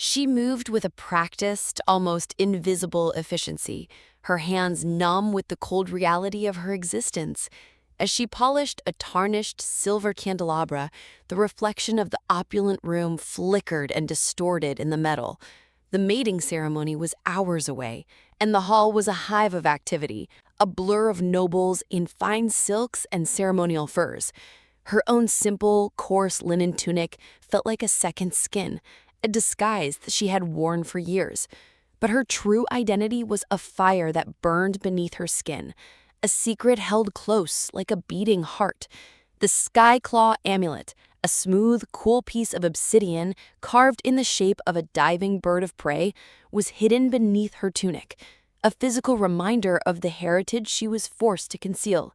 She moved with a practiced, almost invisible efficiency, her hands numb with the cold reality of her existence. As she polished a tarnished silver candelabra, the reflection of the opulent room flickered and distorted in the metal. The mating ceremony was hours away, and the hall was a hive of activity, a blur of nobles in fine silks and ceremonial furs. Her own simple, coarse linen tunic felt like a second skin, a disguise that she had worn for years. But her true identity was a fire that burned beneath her skin, a secret held close like a beating heart. The Skyclaw amulet, a smooth, cool piece of obsidian carved in the shape of a diving bird of prey, was hidden beneath her tunic, a physical reminder of the heritage she was forced to conceal.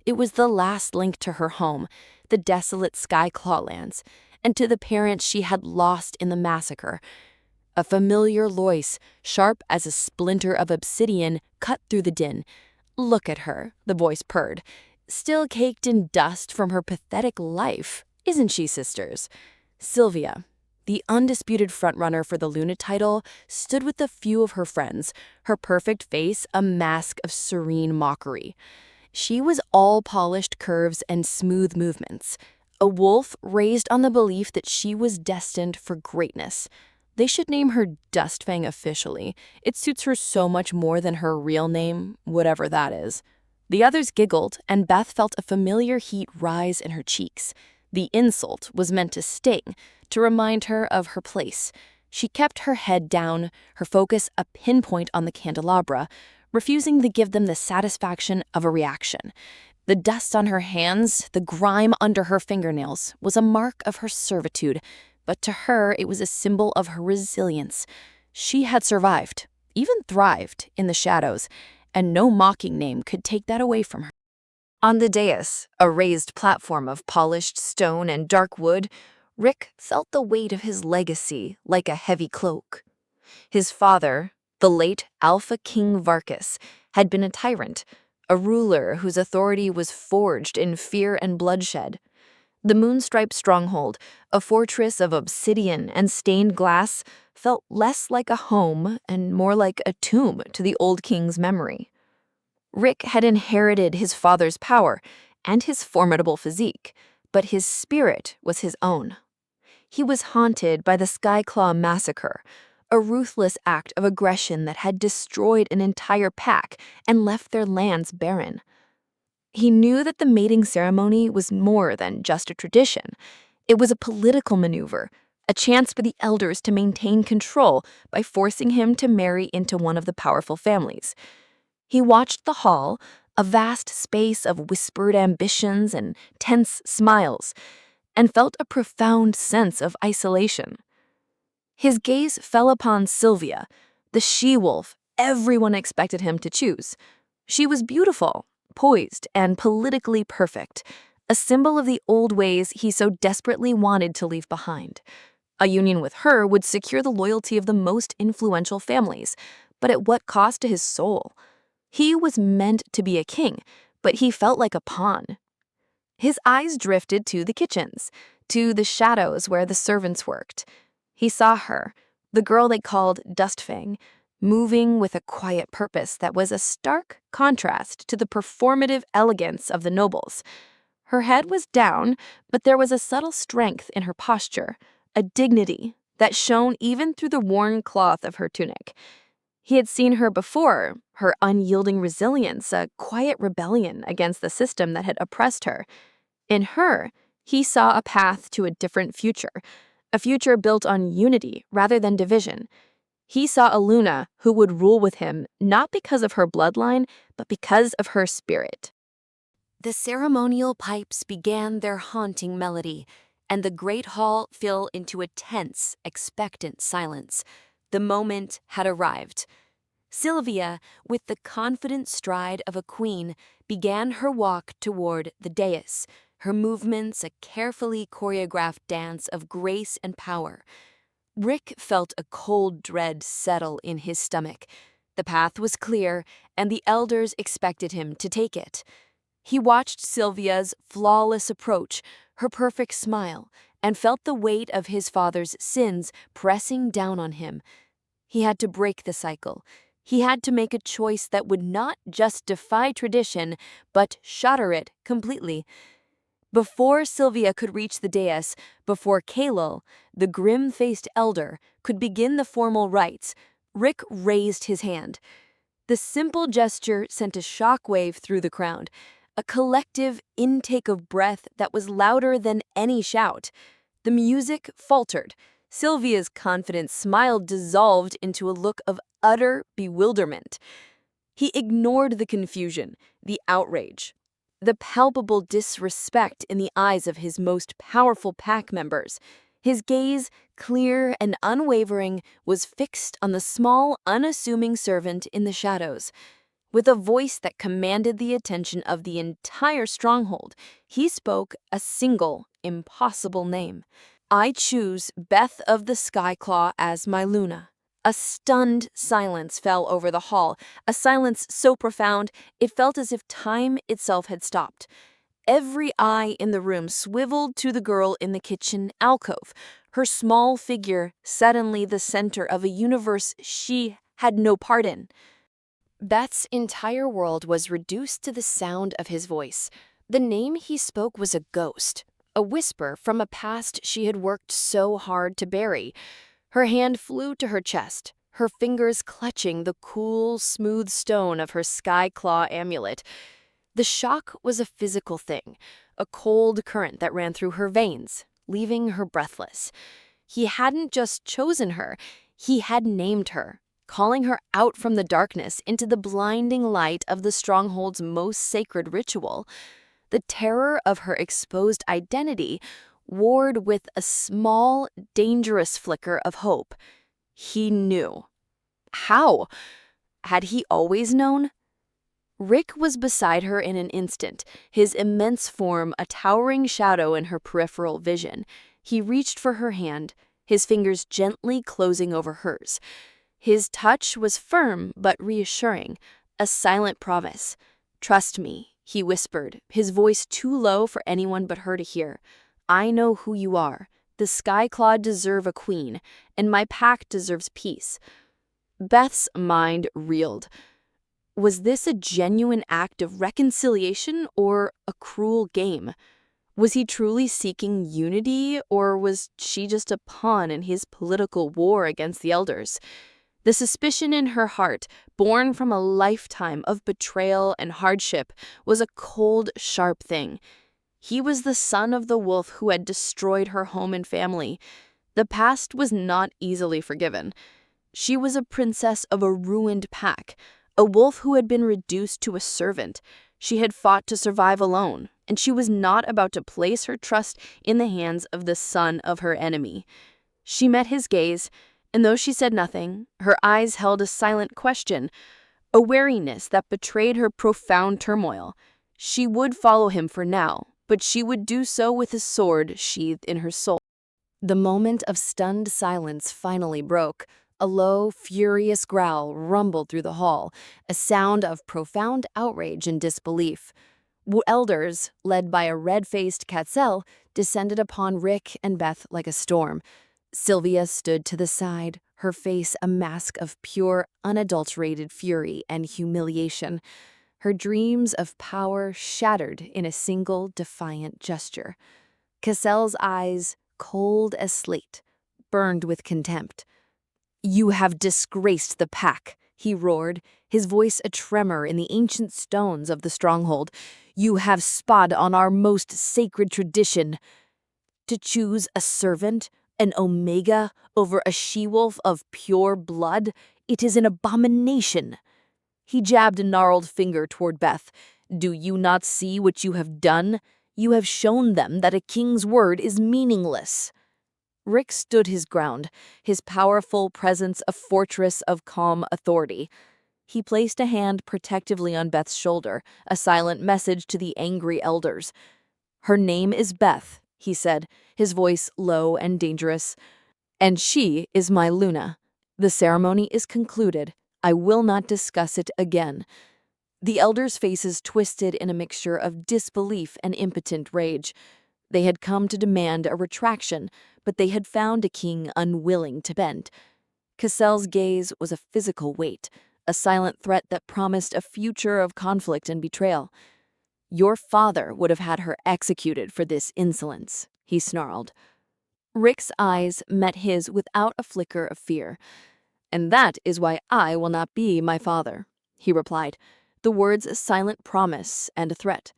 It was the last link to her home, the desolate Skyclaw lands, and to the parents she had lost in the massacre. A familiar voice, sharp as a splinter of obsidian, cut through the din. "Look at her," the voice purred. "Still caked in dust from her pathetic life, isn't she, sisters?" Sylvia, the undisputed frontrunner for the Luna title, stood with a few of her friends, her perfect face a mask of serene mockery. She was all polished curves and smooth movements, a wolf raised on the belief that she was destined for greatness. They should name her Dustfang officially. It suits her so much more than her real name, whatever that is. The others giggled, and Beth felt a familiar heat rise in her cheeks. The insult was meant to sting, to remind her of her place. She kept her head down, her focus a pinpoint on the candelabra, refusing to give them the satisfaction of a reaction. The dust on her hands, the grime under her fingernails, was a mark of her servitude, but to her it was a symbol of her resilience. She had survived, even thrived, in the shadows, and no mocking name could take that away from her. On the dais, a raised platform of polished stone and dark wood, Rick felt the weight of his legacy like a heavy cloak. His father, the late Alpha King Varkas, had been a tyrant, a ruler whose authority was forged in fear and bloodshed. The Moonstripe stronghold, a fortress of obsidian and stained glass, felt less like a home and more like a tomb to the old king's memory. Rick had inherited his father's power and his formidable physique, but his spirit was his own. He was haunted by the Skyclaw massacre, a ruthless act of aggression that had destroyed an entire pack and left their lands barren. He knew that the mating ceremony was more than just a tradition. It was a political maneuver, a chance for the elders to maintain control by forcing him to marry into one of the powerful families. He watched the hall, a vast space of whispered ambitions and tense smiles, and felt a profound sense of isolation. His gaze fell upon Sylvia, the she-wolf everyone expected him to choose. She was beautiful, poised, and politically perfect, a symbol of the old ways he so desperately wanted to leave behind. A union with her would secure the loyalty of the most influential families, but at what cost to his soul? He was meant to be a king, but he felt like a pawn. His eyes drifted to the kitchens, to the shadows where the servants worked. He saw her, the girl they called Dustfang, moving with a quiet purpose that was a stark contrast to the performative elegance of the nobles. Her head was down, but there was a subtle strength in her posture, a dignity that shone even through the worn cloth of her tunic. He had seen her before, her unyielding resilience, a quiet rebellion against the system that had oppressed her. In her, he saw a path to a different future, a future built on unity rather than division. He saw a Luna who would rule with him not because of her bloodline, but because of her spirit. The ceremonial pipes began their haunting melody, and the great hall fell into a tense, expectant silence. The moment had arrived. Sylvia, with the confident stride of a queen, began her walk toward the dais, her movements a carefully choreographed dance of grace and power. Rick felt a cold dread settle in his stomach. The path was clear, and the elders expected him to take it. He watched Sylvia's flawless approach, her perfect smile, and felt the weight of his father's sins pressing down on him. He had to break the cycle. He had to make a choice that would not just defy tradition, but shatter it completely. Before Sylvia could reach the dais, before Kalil, the grim-faced elder, could begin the formal rites, Rick raised his hand. The simple gesture sent a shockwave through the crowd, a collective intake of breath that was louder than any shout. The music faltered. Sylvia's confident smile dissolved into a look of utter bewilderment. He ignored the confusion, the outrage, the palpable disrespect in the eyes of his most powerful pack members. His gaze, clear and unwavering, was fixed on the small, unassuming servant in the shadows. With a voice that commanded the attention of the entire stronghold, he spoke a single, impossible name. "I choose Beth of the Skyclaw as my Luna." A stunned silence fell over the hall, a silence so profound it felt as if time itself had stopped. Every eye in the room swiveled to the girl in the kitchen alcove, her small figure suddenly the center of a universe she had no part in. Beth's entire world was reduced to the sound of his voice. The name he spoke was a ghost, a whisper from a past she had worked so hard to bury. Her hand flew to her chest, her fingers clutching the cool, smooth stone of her Skyclaw amulet. The shock was a physical thing, a cold current that ran through her veins, leaving her breathless. He hadn't just chosen her, he had named her, calling her out from the darkness into the blinding light of the stronghold's most sacred ritual. The terror of her exposed identity warred with a small, dangerous flicker of hope. He knew. How? Had he always known? Rick was beside her in an instant, his immense form a towering shadow in her peripheral vision. He reached for her hand, his fingers gently closing over hers. His touch was firm but reassuring, a silent promise. "Trust me," he whispered, his voice too low for anyone but her to hear. "I know who you are. The Skyclaw deserve a queen, and my pack deserves peace." Beth's mind reeled. Was this a genuine act of reconciliation or a cruel game? Was he truly seeking unity, or was she just a pawn in his political war against the elders? The suspicion in her heart, born from a lifetime of betrayal and hardship, was a cold, sharp thing. He was the son of the wolf who had destroyed her home and family. The past was not easily forgiven. She was a princess of a ruined pack, a wolf who had been reduced to a servant. She had fought to survive alone, and she was not about to place her trust in the hands of the son of her enemy. She met his gaze, and though she said nothing, her eyes held a silent question, a wariness that betrayed her profound turmoil. She would follow him for now, but she would do so with a sword sheathed in her soul. The moment of stunned silence finally broke. A low, furious growl rumbled through the hall, a sound of profound outrage and disbelief. Elders, led by a red-faced Katzel, descended upon Rick and Beth like a storm. Sylvia stood to the side, her face a mask of pure, unadulterated fury and humiliation. Her dreams of power shattered in a single defiant gesture. Cassell's eyes, cold as slate, burned with contempt. "You have disgraced the pack," he roared, his voice a tremor in the ancient stones of the stronghold. "You have spat on our most sacred tradition. To choose a servant, an omega, over a she-wolf of pure blood, it is an abomination." He jabbed a gnarled finger toward Beth. "Do you not see what you have done? You have shown them that a king's word is meaningless." Rick stood his ground, his powerful presence a fortress of calm authority. He placed a hand protectively on Beth's shoulder, a silent message to the angry elders. "Her name is Beth," he said, his voice low and dangerous, "and she is my Luna. The ceremony is concluded. I will not discuss it again." The elders' faces twisted in a mixture of disbelief and impotent rage. They had come to demand a retraction, but they had found a king unwilling to bend. Cassell's gaze was a physical weight, a silent threat that promised a future of conflict and betrayal. "Your father would have had her executed for this insolence," he snarled. Rick's eyes met his without a flicker of fear. "And that is why I will not be my father," he replied, the words a silent promise and a threat.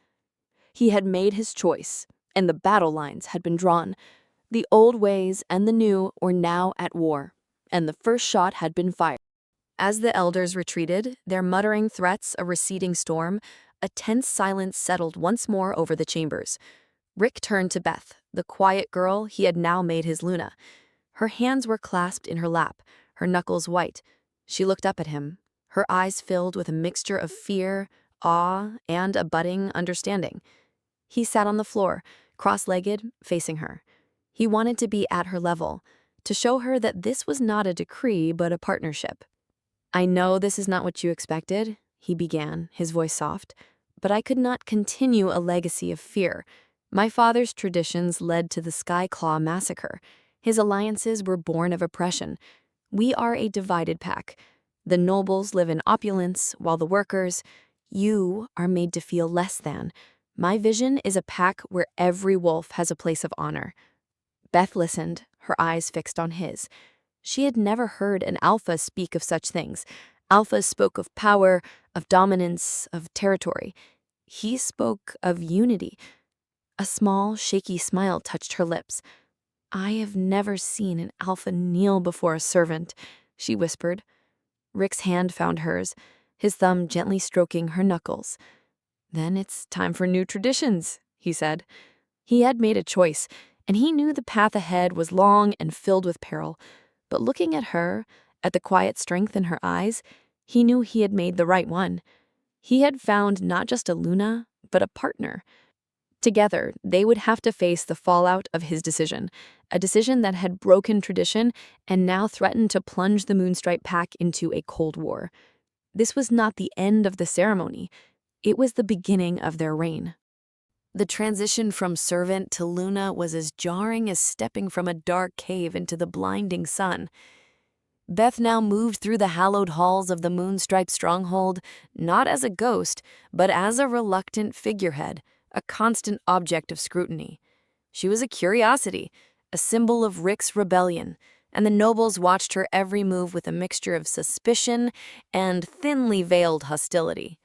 He had made his choice, and the battle lines had been drawn. The old ways and the new were now at war, and the first shot had been fired. As the elders retreated, their muttering threats a receding storm, a tense silence settled once more over the chambers. Rick turned to Beth, the quiet girl he had now made his Luna. Her hands were clasped in her lap, her knuckles white. She looked up at him, her eyes filled with a mixture of fear, awe, and a budding understanding. He sat on the floor, cross-legged, facing her. He wanted to be at her level, to show her that this was not a decree but a partnership. "I know this is not what you expected," he began, his voice soft, "but I could not continue a legacy of fear. My father's traditions led to the Skyclaw massacre. His alliances were born of oppression. We are a divided pack. The nobles live in opulence, while the workers, you, are made to feel less than. My vision is a pack where every wolf has a place of honor." Beth listened, her eyes fixed on his. She had never heard an alpha speak of such things. Alphas spoke of power, of dominance, of territory. He spoke of unity. A small, shaky smile touched her lips. "I have never seen an alpha kneel before a servant," she whispered. Rick's hand found hers, his thumb gently stroking her knuckles. "Then it's time for new traditions," he said. He had made a choice, and he knew the path ahead was long and filled with peril. But looking at her, at the quiet strength in her eyes, he knew he had made the right one. He had found not just a Luna, but a partner. Together, they would have to face the fallout of his decision, a decision that had broken tradition and now threatened to plunge the Moonstripe Pack into a cold war. This was not the end of the ceremony. It was the beginning of their reign. The transition from servant to Luna was as jarring as stepping from a dark cave into the blinding sun. Beth now moved through the hallowed halls of the Moonstripe stronghold, not as a ghost, but as a reluctant figurehead, a constant object of scrutiny. She was a curiosity, a symbol of Rick's rebellion, and the nobles watched her every move with a mixture of suspicion and thinly veiled hostility.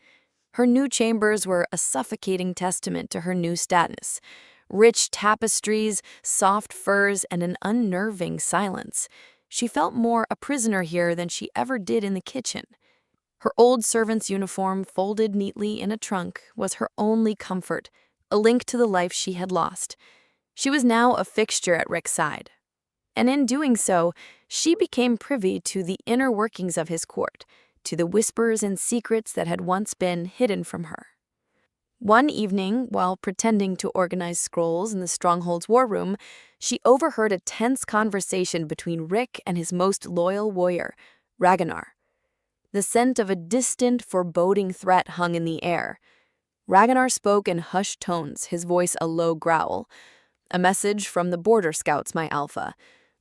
Her new chambers were a suffocating testament to her new status. Rich tapestries, soft furs, and an unnerving silence. She felt more a prisoner here than she ever did in the kitchen. Her old servant's uniform, folded neatly in a trunk, was her only comfort, a link to the life she had lost. She was now a fixture at Rick's side. And in doing so, she became privy to the inner workings of his court, to the whispers and secrets that had once been hidden from her. One evening, while pretending to organize scrolls in the Stronghold's war room, she overheard a tense conversation between Rick and his most loyal warrior, Ragnar. The scent of a distant, foreboding threat hung in the air. Ragnar spoke in hushed tones, his voice a low growl. "A message from the border scouts, my alpha.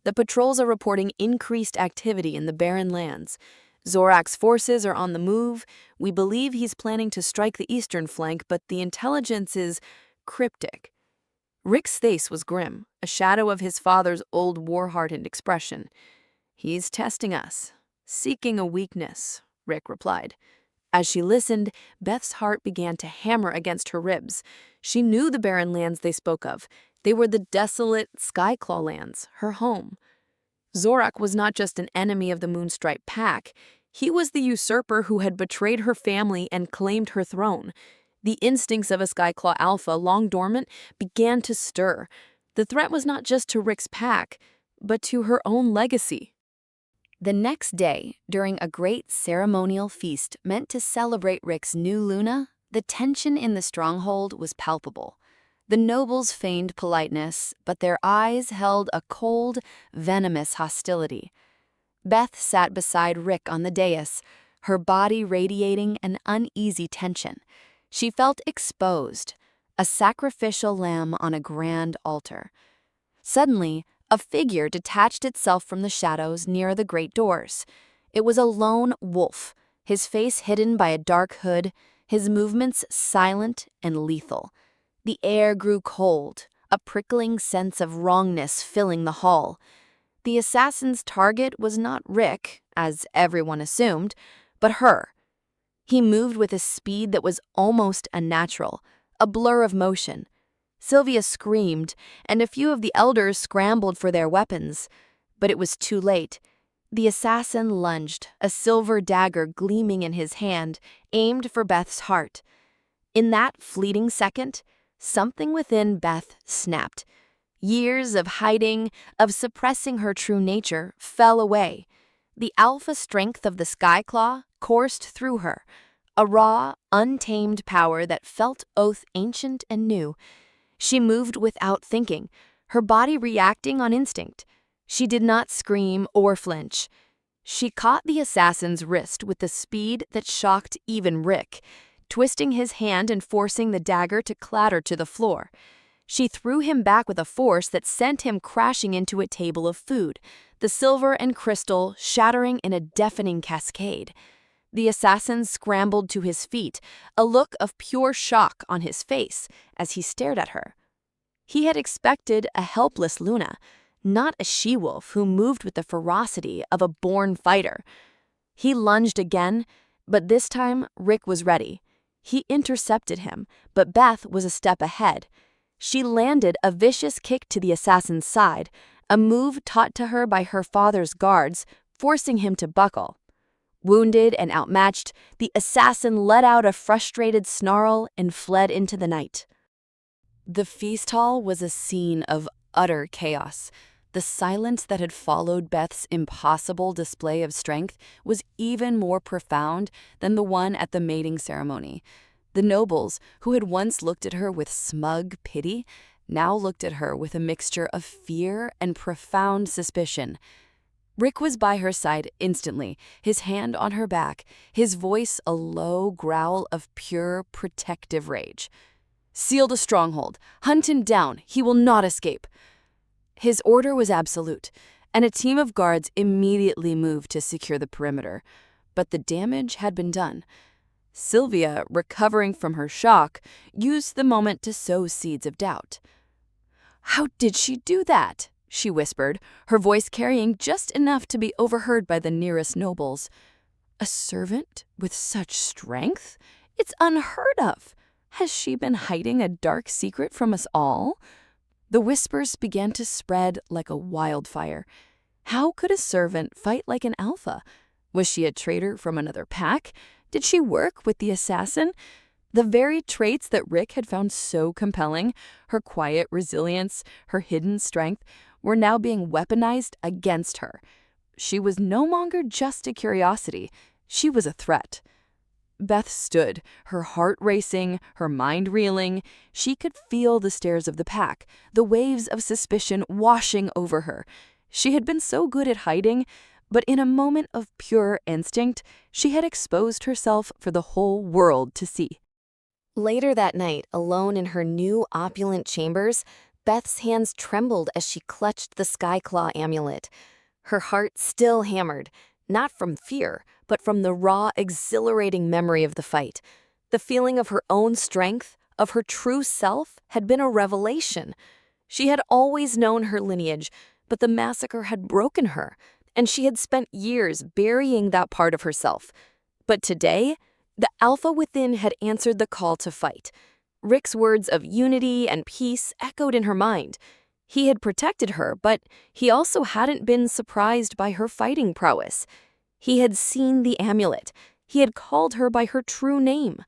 The patrols are reporting increased activity in the barren lands. Zorak's forces are on the move. We believe he's planning to strike the eastern flank, but the intelligence is cryptic." Rick's face was grim, a shadow of his father's old war-hardened expression. "He's testing us, seeking a weakness," Rick replied. As she listened, Beth's heart began to hammer against her ribs. She knew the barren lands they spoke of. They were the desolate Skyclaw lands, her home. Zorak was not just an enemy of the Moonstripe Pack. He was the usurper who had betrayed her family and claimed her throne. The instincts of a Skyclaw alpha, long dormant, began to stir. The threat was not just to Rick's pack, but to her own legacy. The next day, during a great ceremonial feast meant to celebrate Rick's new Luna, the tension in the stronghold was palpable. The nobles feigned politeness, but their eyes held a cold, venomous hostility. Beth sat beside Rick on the dais, her body radiating an uneasy tension. She felt exposed, a sacrificial lamb on a grand altar. Suddenly, a figure detached itself from the shadows near the great doors. It was a lone wolf, his face hidden by a dark hood, his movements silent and lethal. The air grew cold, a prickling sense of wrongness filling the hall. The assassin's target was not Rick, as everyone assumed, but her. He moved with a speed that was almost unnatural, a blur of motion. Sylvia screamed, and a few of the elders scrambled for their weapons. But it was too late. The assassin lunged, a silver dagger gleaming in his hand, aimed for Beth's heart. In that fleeting second, something within Beth snapped. Years of hiding, of suppressing her true nature, fell away. The alpha strength of the Skyclaw coursed through her, a raw, untamed power that felt both ancient and new. She moved without thinking, her body reacting on instinct. She did not scream or flinch. She caught the assassin's wrist with the speed that shocked even Rick, twisting his hand and forcing the dagger to clatter to the floor. She threw him back with a force that sent him crashing into a table of food, the silver and crystal shattering in a deafening cascade. The assassin scrambled to his feet, a look of pure shock on his face as he stared at her. He had expected a helpless Luna, not a she-wolf who moved with the ferocity of a born fighter. He lunged again, but this time Rick was ready. He intercepted him, but Beth was a step ahead. She landed a vicious kick to the assassin's side, a move taught to her by her father's guards, forcing him to buckle. Wounded and outmatched, the assassin let out a frustrated snarl and fled into the night. The feast hall was a scene of utter chaos. The silence that had followed Beth's impossible display of strength was even more profound than the one at the mating ceremony. The nobles, who had once looked at her with smug pity, now looked at her with a mixture of fear and profound suspicion. Rick was by her side instantly, his hand on her back, his voice a low growl of pure, protective rage. "Seal the stronghold. Hunt him down. He will not escape." His order was absolute, and a team of guards immediately moved to secure the perimeter. But the damage had been done. Sylvia, recovering from her shock, used the moment to sow seeds of doubt. "How did she do that?" she whispered, her voice carrying just enough to be overheard by the nearest nobles. "A servant with such strength? It's unheard of. Has she been hiding a dark secret from us all?" The whispers began to spread like a wildfire. How could a servant fight like an alpha? Was she a traitor from another pack? Did she work with the assassin? The very traits that Rick had found so compelling, her quiet resilience, her hidden strength, were now being weaponized against her. She was no longer just a curiosity. She was a threat. Beth stood, her heart racing, her mind reeling. She could feel the stares of the pack, the waves of suspicion washing over her. She had been so good at hiding, but in a moment of pure instinct, she had exposed herself for the whole world to see. Later that night, alone in her new opulent chambers, Beth's hands trembled as she clutched the Skyclaw amulet. Her heart still hammered, not from fear, but from the raw, exhilarating memory of the fight. The feeling of her own strength, of her true self, had been a revelation. She had always known her lineage, but the massacre had broken her, and she had spent years burying that part of herself. But today, the alpha within had answered the call to fight. Rick's words of unity and peace echoed in her mind. He had protected her, but he also hadn't been surprised by her fighting prowess. He had seen the amulet. He had called her by her true name.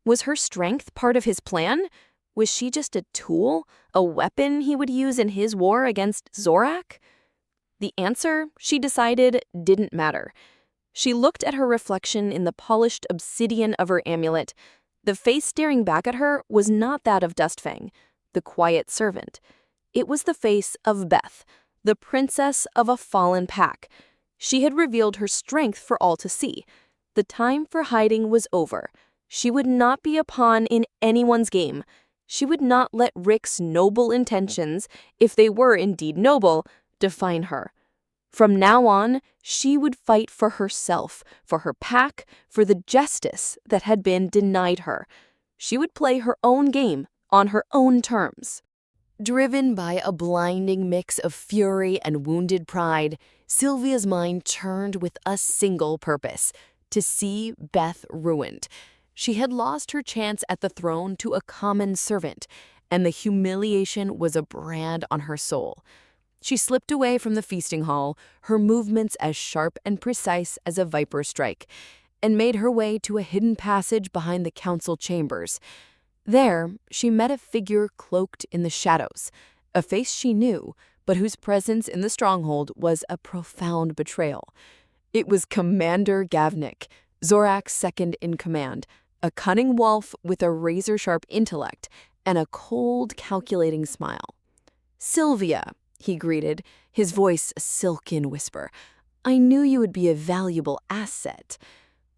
Was her strength part of his plan? Was she just a tool, a weapon he would use in his war against Zorak? The answer, she decided, didn't matter. She looked at her reflection in the polished obsidian of her amulet. The face staring back at her was not that of Dustfang, the quiet servant. It was the face of Beth, the princess of a fallen pack. She had revealed her strength for all to see. The time for hiding was over. She would not be a pawn in anyone's game. She would not let Rick's noble intentions, if they were indeed noble, define her. From now on, she would fight for herself, for her pack, for the justice that had been denied her. She would play her own game on her own terms. Driven by a blinding mix of fury and wounded pride, Sylvia's mind turned with a single purpose: to see Beth ruined. She had lost her chance at the throne to a common servant, and the humiliation was a brand on her soul. She slipped away from the feasting hall, her movements as sharp and precise as a viper's strike, and made her way to a hidden passage behind the council chambers. There, she met a figure cloaked in the shadows, a face she knew, but whose presence in the stronghold was a profound betrayal. It was Commander Gavnik, Zorak's second in command, a cunning wolf with a razor-sharp intellect and a cold, calculating smile. "Sylvia," he greeted, his voice a silken whisper, "I knew you would be a valuable asset."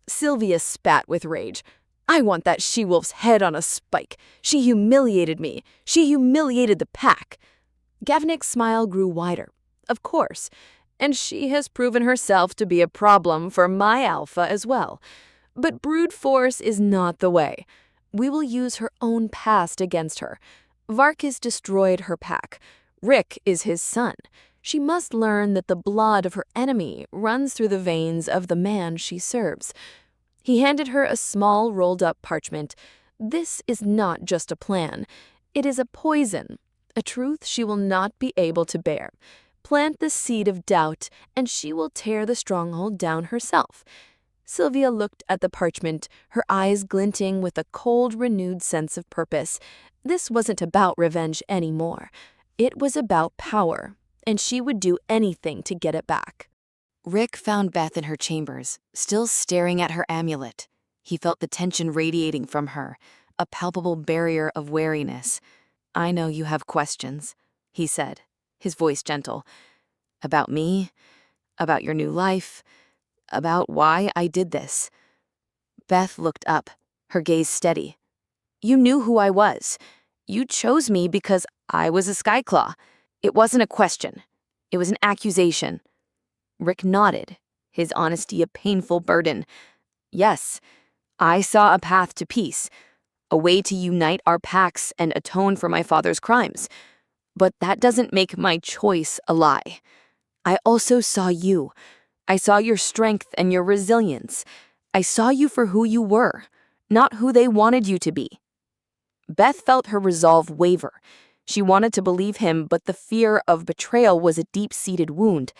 Sylvia spat with rage. "I want that she-wolf's head on a spike. She humiliated me. She humiliated the pack." Gavnik's smile grew wider. "Of course. And she has proven herself to be a problem for my alpha as well. But brute force is not the way. We will use her own past against her. Varkis destroyed her pack. Rick is his son. She must learn that the blood of her enemy runs through the veins of the man she serves." He handed her a small rolled-up parchment. "This is not just a plan. It is a poison, a truth she will not be able to bear. Plant the seed of doubt, and she will tear the stronghold down herself." Sylvia looked at the parchment, her eyes glinting with a cold, renewed sense of purpose. This wasn't about revenge anymore. It was about power, and she would do anything to get it back. Rick found Beth in her chambers, still staring at her amulet. He felt the tension radiating from her, a palpable barrier of wariness. "I know you have questions," he said, his voice gentle. "About me, about your new life, about why I did this." Beth looked up, her gaze steady. "You knew who I was. You chose me because I was a Skyclaw. It wasn't a question. It was an accusation." Rick nodded, his honesty a painful burden. "Yes, I saw a path to peace, a way to unite our packs and atone for my father's crimes. But that doesn't make my choice a lie. I also saw you. I saw your strength and your resilience. I saw you for who you were, not who they wanted you to be." Beth felt her resolve waver. She wanted to believe him, but the fear of betrayal was a deep-seated wound.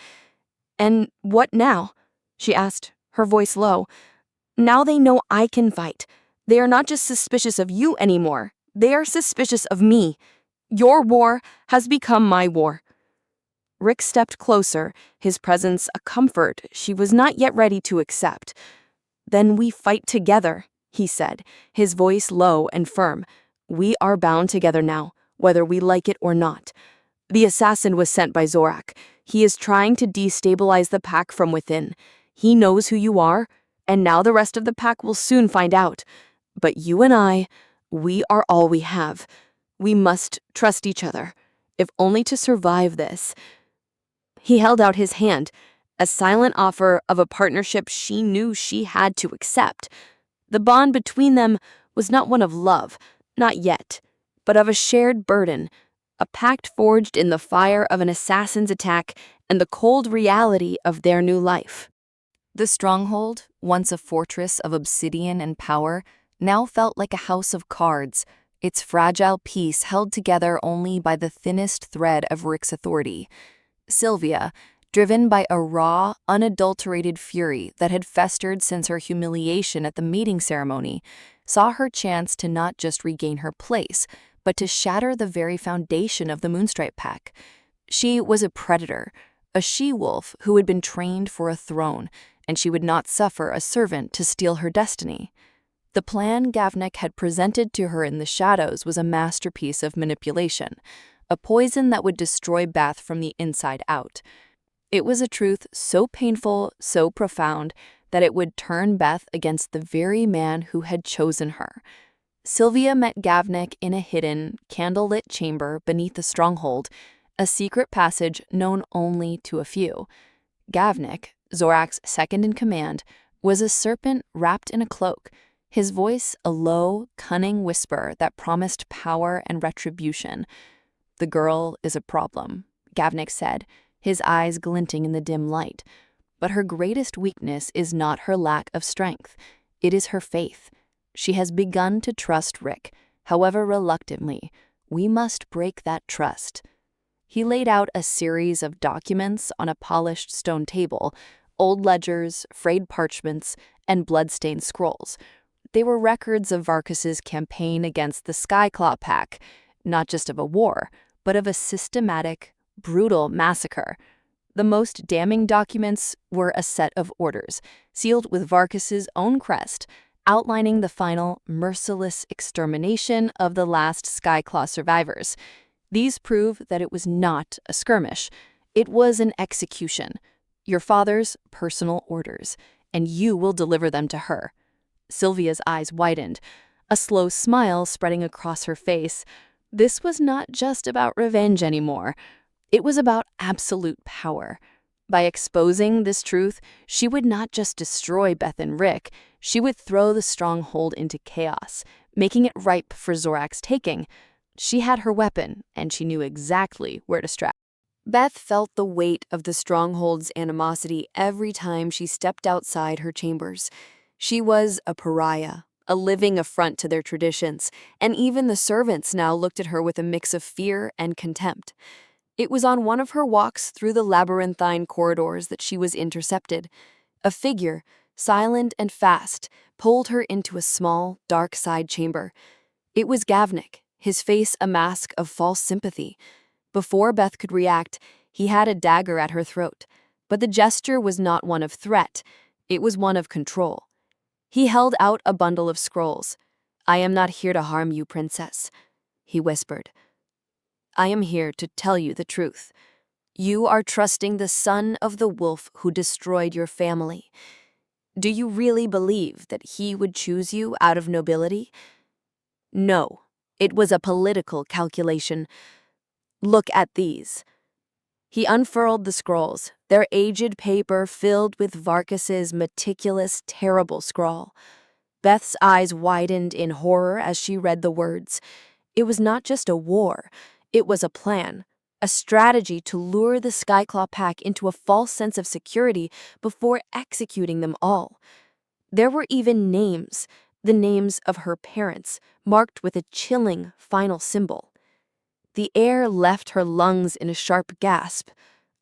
"And what now?" she asked, her voice low. "Now they know I can fight. They are not just suspicious of you anymore. They are suspicious of me. Your war has become my war." Rick stepped closer, his presence a comfort she was not yet ready to accept. "Then we fight together," he said, his voice low and firm. "We are bound together now, whether we like it or not. The assassin was sent by Zorak. He is trying to destabilize the pack from within. He knows who you are, and now the rest of the pack will soon find out. But you and I, we are all we have. We must trust each other, if only to survive this." He held out his hand, a silent offer of a partnership she knew she had to accept. The bond between them was not one of love, not yet, but of a shared burden, a pact forged in the fire of an assassin's attack and the cold reality of their new life. The stronghold, once a fortress of obsidian and power, now felt like a house of cards, its fragile peace held together only by the thinnest thread of Rick's authority. Sylvia, driven by a raw, unadulterated fury that had festered since her humiliation at the mating ceremony, saw her chance to not just regain her place, but to shatter the very foundation of the Moonstripe Pack. She was a predator, a she-wolf who had been trained for a throne, and she would not suffer a servant to steal her destiny. The plan Gavnik had presented to her in the shadows was a masterpiece of manipulation, a poison that would destroy Beth from the inside out. It was a truth so painful, so profound, that it would turn Beth against the very man who had chosen her. Sylvia met Gavnik in a hidden, candlelit chamber beneath the stronghold, a secret passage known only to a few. Gavnik, Zorak's second in command, was a serpent wrapped in a cloak, his voice a low, cunning whisper that promised power and retribution. "The girl is a problem," Gavnik said, his eyes glinting in the dim light. "But her greatest weakness is not her lack of strength. It is her faith. She has begun to trust Rick, however reluctantly. We must break that trust." He laid out a series of documents on a polished stone table, old ledgers, frayed parchments, and blood-stained scrolls. They were records of Varkus's campaign against the Skyclaw Pack, not just of a war, but of a systematic, brutal massacre. The most damning documents were a set of orders, sealed with Varkus's own crest, outlining the final, merciless extermination of the last Skyclaw survivors. These prove that it was not a skirmish. It was an execution. Your father's personal orders, and you will deliver them to her. Sylvia's eyes widened, a slow smile spreading across her face. This was not just about revenge anymore. It was about absolute power. By exposing this truth, she would not just destroy Beth and Rick, she would throw the stronghold into chaos, making it ripe for Zorak's taking. She had her weapon, and she knew exactly where to strike. Beth felt the weight of the stronghold's animosity every time she stepped outside her chambers. She was a pariah, a living affront to their traditions, and even the servants now looked at her with a mix of fear and contempt. It was on one of her walks through the labyrinthine corridors that she was intercepted. A figure, silent and fast, pulled her into a small, dark side chamber. It was Gavnik, his face a mask of false sympathy. Before Beth could react, he had a dagger at her throat, but the gesture was not one of threat, it was one of control. He held out a bundle of scrolls. "I am not here to harm you, princess," he whispered. "I am here to tell you the truth. You are trusting the son of the wolf who destroyed your family. Do you really believe that he would choose you out of nobility? No, it was a political calculation. Look at these." He unfurled the scrolls, their aged paper filled with Varkus's meticulous, terrible scrawl. Beth's eyes widened in horror as she read the words. It was not just a war, it was a plan, a strategy to lure the Skyclaw Pack into a false sense of security before executing them all. There were even names, the names of her parents, marked with a chilling final symbol. The air left her lungs in a sharp gasp.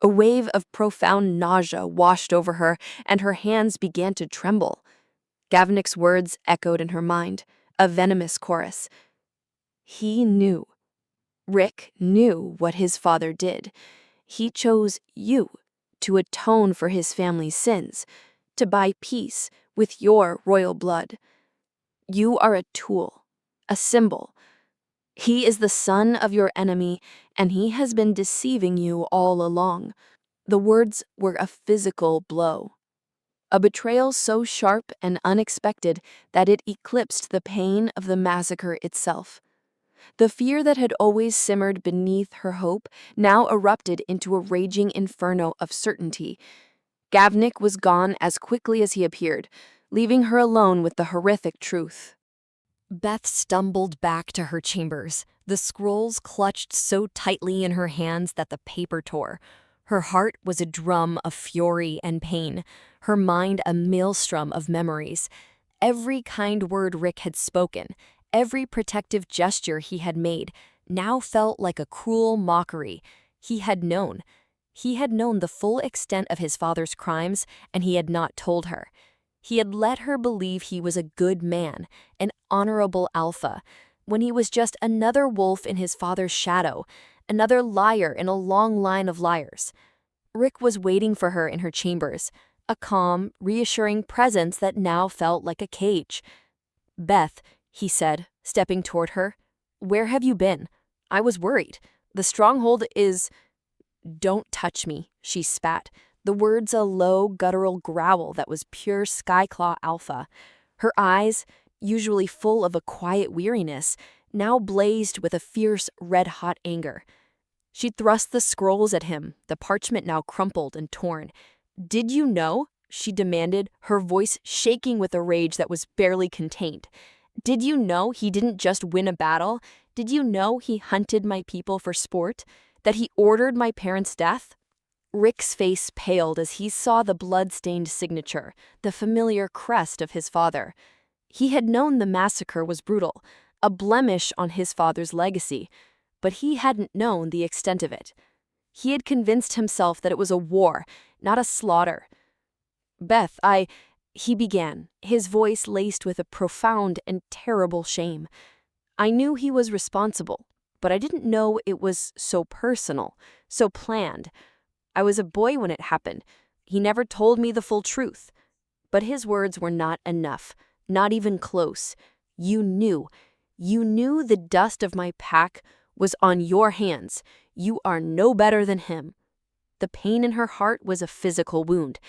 A wave of profound nausea washed over her, and her hands began to tremble. Gavnik's words echoed in her mind, a venomous chorus. He knew. Rick knew what his father did. He chose you to atone for his family's sins, to buy peace with your royal blood. You are a tool, a symbol. He is the son of your enemy, and he has been deceiving you all along. The words were a physical blow. A betrayal so sharp and unexpected that it eclipsed the pain of the massacre itself. The fear that had always simmered beneath her hope now erupted into a raging inferno of certainty. Gavnik was gone as quickly as he appeared, leaving her alone with the horrific truth. Beth stumbled back to her chambers, the scrolls clutched so tightly in her hands that the paper tore. Her heart was a drum of fury and pain, her mind a maelstrom of memories. Every kind word Rick had spoken, every protective gesture he had made, now felt like a cruel mockery. He had known. He had known the full extent of his father's crimes, and he had not told her. He had let her believe he was a good man, an honorable alpha, when he was just another wolf in his father's shadow, another liar in a long line of liars. Rick was waiting for her in her chambers, a calm, reassuring presence that now felt like a cage. "Beth," he said, stepping toward her, "where have you been? I was worried. The stronghold is—" "Don't touch me," she spat, the words a low, guttural growl that was pure Skyclaw alpha. Her eyes, usually full of a quiet weariness, now blazed with a fierce, red-hot anger. She thrust the scrolls at him, the parchment now crumpled and torn. "Did you know?" she demanded, her voice shaking with a rage that was barely contained. "Did you know he didn't just win a battle? Did you know he hunted my people for sport? That he ordered my parents' death?" Rick's face paled as he saw the blood-stained signature, the familiar crest of his father. He had known the massacre was brutal, a blemish on his father's legacy, but he hadn't known the extent of it. He had convinced himself that it was a war, not a slaughter. "Beth, he began, his voice laced with a profound and terrible shame. "I knew he was responsible, but I didn't know it was so personal, so planned. I was a boy when it happened. He never told me the full truth." But his words were not enough, not even close. "You knew the dust of my pack was on your hands. You are no better than him." The pain in her heart was a physical wound,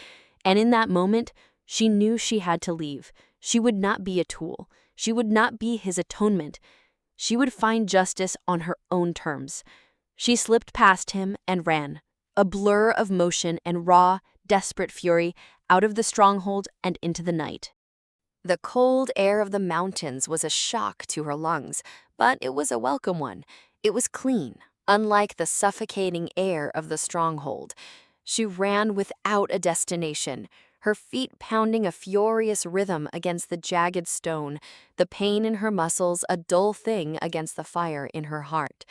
and in that moment, she knew she had to leave. She would not be a tool. She would not be his atonement. She would find justice on her own terms. She slipped past him and ran, a blur of motion and raw, desperate fury, out of the stronghold and into the night. The cold air of the mountains was a shock to her lungs, but it was a welcome one. It was clean, unlike the suffocating air of the stronghold. She ran without a destination, her feet pounding a furious rhythm against the jagged stone, the pain in her muscles a dull thing against the fire in her heart.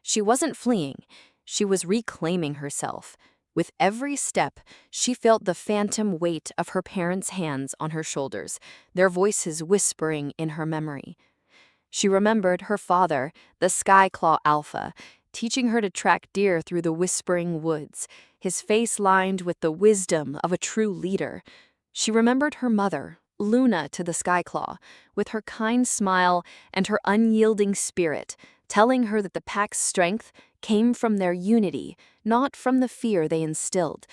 She wasn't fleeing, she was reclaiming herself. With every step, she felt the phantom weight of her parents' hands on her shoulders, their voices whispering in her memory. She remembered her father, the Skyclaw Alpha, teaching her to track deer through the whispering woods, his face lined with the wisdom of a true leader. She remembered her mother, Luna to the Skyclaw, with her kind smile and her unyielding spirit, telling her that the pack's strength came from their unity, not from the fear they instilled.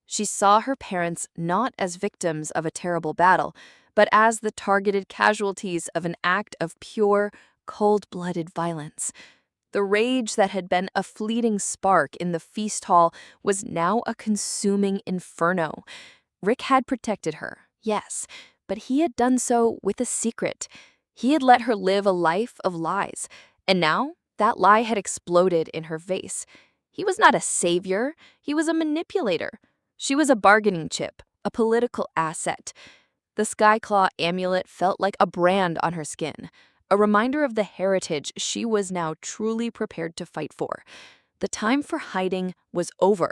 She saw her parents not as victims of a terrible battle, but as the targeted casualties of an act of pure, cold-blooded violence. The rage that had been a fleeting spark in the feast hall was now a consuming inferno. Rick had protected her, yes, but he had done so with a secret. He had let her live a life of lies, and now that lie had exploded in her face. He was not a savior, he was a manipulator. She was a bargaining chip, a political asset. The Skyclaw amulet felt like a brand on her skin, a reminder of the heritage she was now truly prepared to fight for. The time for hiding was over.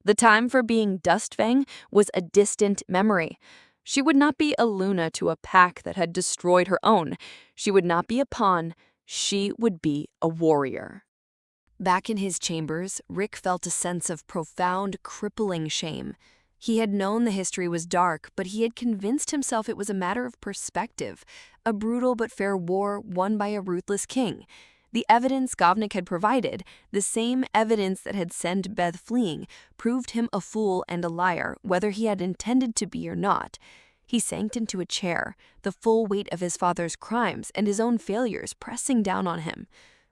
The time for being Dustfang was a distant memory. She would not be a Luna to a pack that had destroyed her own. She would not be a pawn. She would be a warrior. Back in his chambers, Rick felt a sense of profound, crippling shame. He had known the history was dark, but he had convinced himself it was a matter of perspective, a brutal but fair war won by a ruthless king. The evidence Govnik had provided, the same evidence that had sent Beth fleeing, proved him a fool and a liar, whether he had intended to be or not. He sank into a chair, the full weight of his father's crimes and his own failures pressing down on him.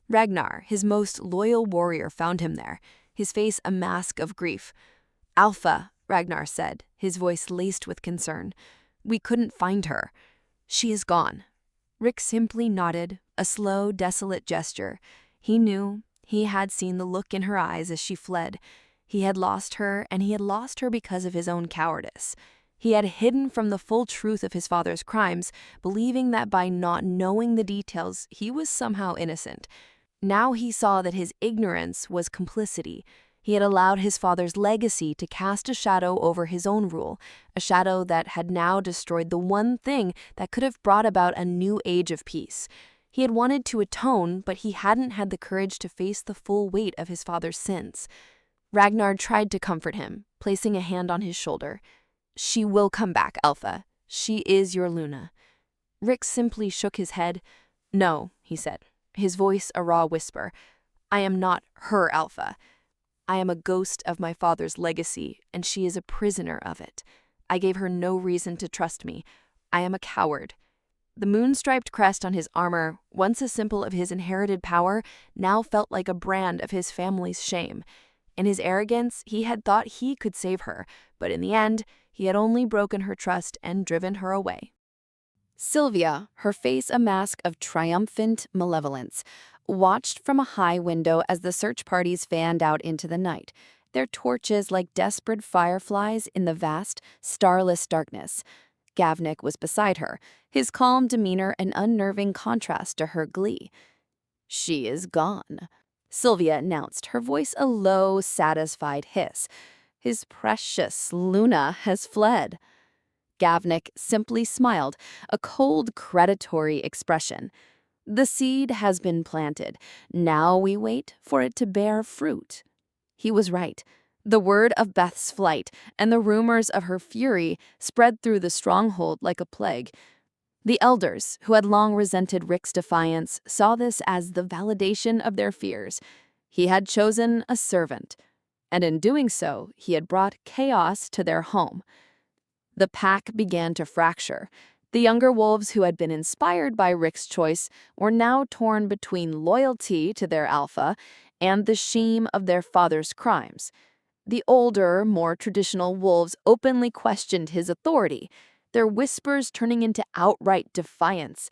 Ragnar, his most loyal warrior, found him there, his face a mask of grief. "Alpha," Ragnar said, his voice laced with concern. "We couldn't find her. She is gone." Rick simply nodded, a slow, desolate gesture. He knew, he had seen the look in her eyes as she fled. He had lost her, and he had lost her because of his own cowardice. He had hidden from the full truth of his father's crimes, believing that by not knowing the details, he was somehow innocent. Now he saw that his ignorance was complicity. He had allowed his father's legacy to cast a shadow over his own rule, a shadow that had now destroyed the one thing that could have brought about a new age of peace. He had wanted to atone, but he hadn't had the courage to face the full weight of his father's sins. Ragnar tried to comfort him, placing a hand on his shoulder. "She will come back, Alpha. She is your Luna." Rick simply shook his head. "No," he said, his voice a raw whisper. "I am not her Alpha. I am a ghost of my father's legacy, and she is a prisoner of it. I gave her no reason to trust me. I am a coward." The moon-striped crest on his armor, once a symbol of his inherited power, now felt like a brand of his family's shame. In his arrogance, he had thought he could save her, but in the end, he had only broken her trust and driven her away. Sylvia, her face a mask of triumphant malevolence, watched from a high window as the search parties fanned out into the night, their torches like desperate fireflies in the vast, starless darkness. Gavnik was beside her, his calm demeanor an unnerving contrast to her glee. "She is gone," Sylvia announced, her voice a low, satisfied hiss. "His precious Luna has fled." Gavnik simply smiled, a cold, creditory expression. "The seed has been planted. Now we wait for it to bear fruit." He was right. The word of Beth's flight and the rumors of her fury spread through the stronghold like a plague. The elders, who had long resented Rick's defiance, saw this as the validation of their fears. He had chosen a servant, and in doing so, he had brought chaos to their home. The pack began to fracture. The younger wolves who had been inspired by Rick's choice were now torn between loyalty to their alpha and the shame of their father's crimes. The older, more traditional wolves openly questioned his authority, their whispers turning into outright defiance.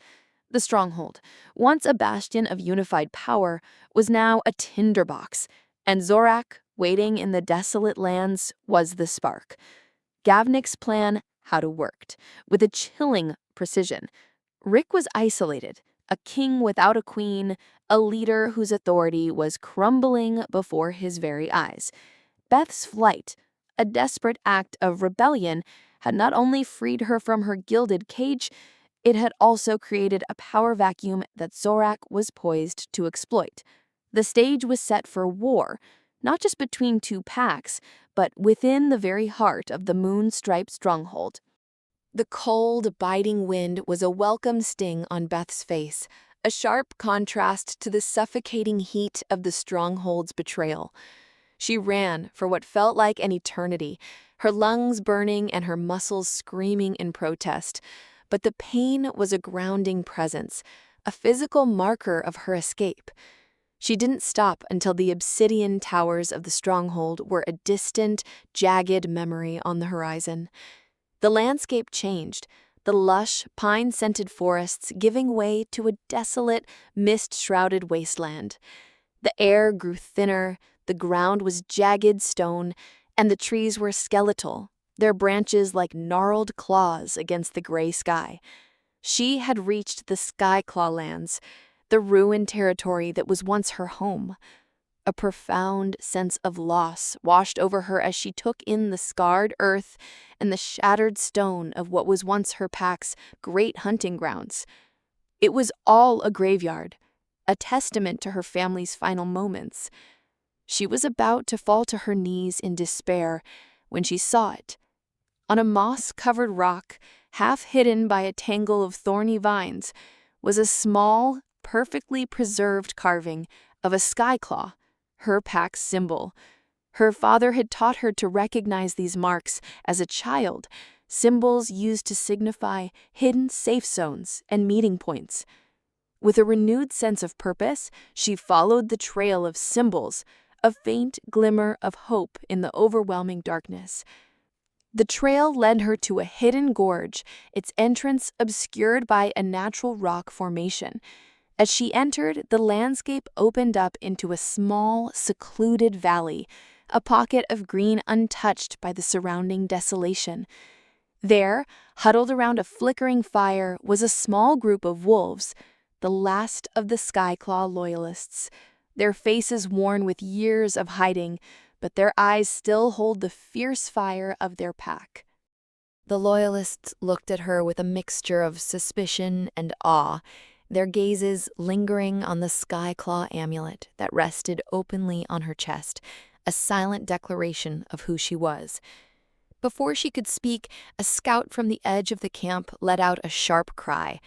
The stronghold, once a bastion of unified power, was now a tinderbox, and Zorak, waiting in the desolate lands, was the spark. Gavnik's plan had worked, with a chilling precision. Rick was isolated, a king without a queen, a leader whose authority was crumbling before his very eyes. Beth's flight, a desperate act of rebellion, had not only freed her from her gilded cage, it had also created a power vacuum that Zorak was poised to exploit. The stage was set for war, not just between two packs, but within the very heart of the Moonstripe stronghold. The cold, biting wind was a welcome sting on Beth's face, a sharp contrast to the suffocating heat of the stronghold's betrayal. She ran for what felt like an eternity, her lungs burning and her muscles screaming in protest. But the pain was a grounding presence, a physical marker of her escape. She didn't stop until the obsidian towers of the stronghold were a distant, jagged memory on the horizon. The landscape changed, the lush, pine-scented forests giving way to a desolate, mist-shrouded wasteland. The air grew thinner, the ground was jagged stone, and the trees were skeletal, their branches like gnarled claws against the gray sky. She had reached the Skyclaw lands, the ruined territory that was once her home. A profound sense of loss washed over her as she took in the scarred earth and the shattered stone of what was once her pack's great hunting grounds. It was all a graveyard, a testament to her family's final moments. She was about to fall to her knees in despair when she saw it. On a moss-covered rock, half hidden by a tangle of thorny vines, was a small, perfectly preserved carving of a Skyclaw, her pack's symbol. Her father had taught her to recognize these marks as a child, symbols used to signify hidden safe zones and meeting points. With a renewed sense of purpose, she followed the trail of symbols, a faint glimmer of hope in the overwhelming darkness. The trail led her to a hidden gorge, its entrance obscured by a natural rock formation. As she entered, the landscape opened up into a small, secluded valley, a pocket of green untouched by the surrounding desolation. There, huddled around a flickering fire, was a small group of wolves, the last of the Skyclaw loyalists, their faces worn with years of hiding, but their eyes still hold the fierce fire of their pack. The loyalists looked at her with a mixture of suspicion and awe, their gazes lingering on the Skyclaw amulet that rested openly on her chest, a silent declaration of who she was. Before she could speak, a scout from the edge of the camp let out a sharp cry.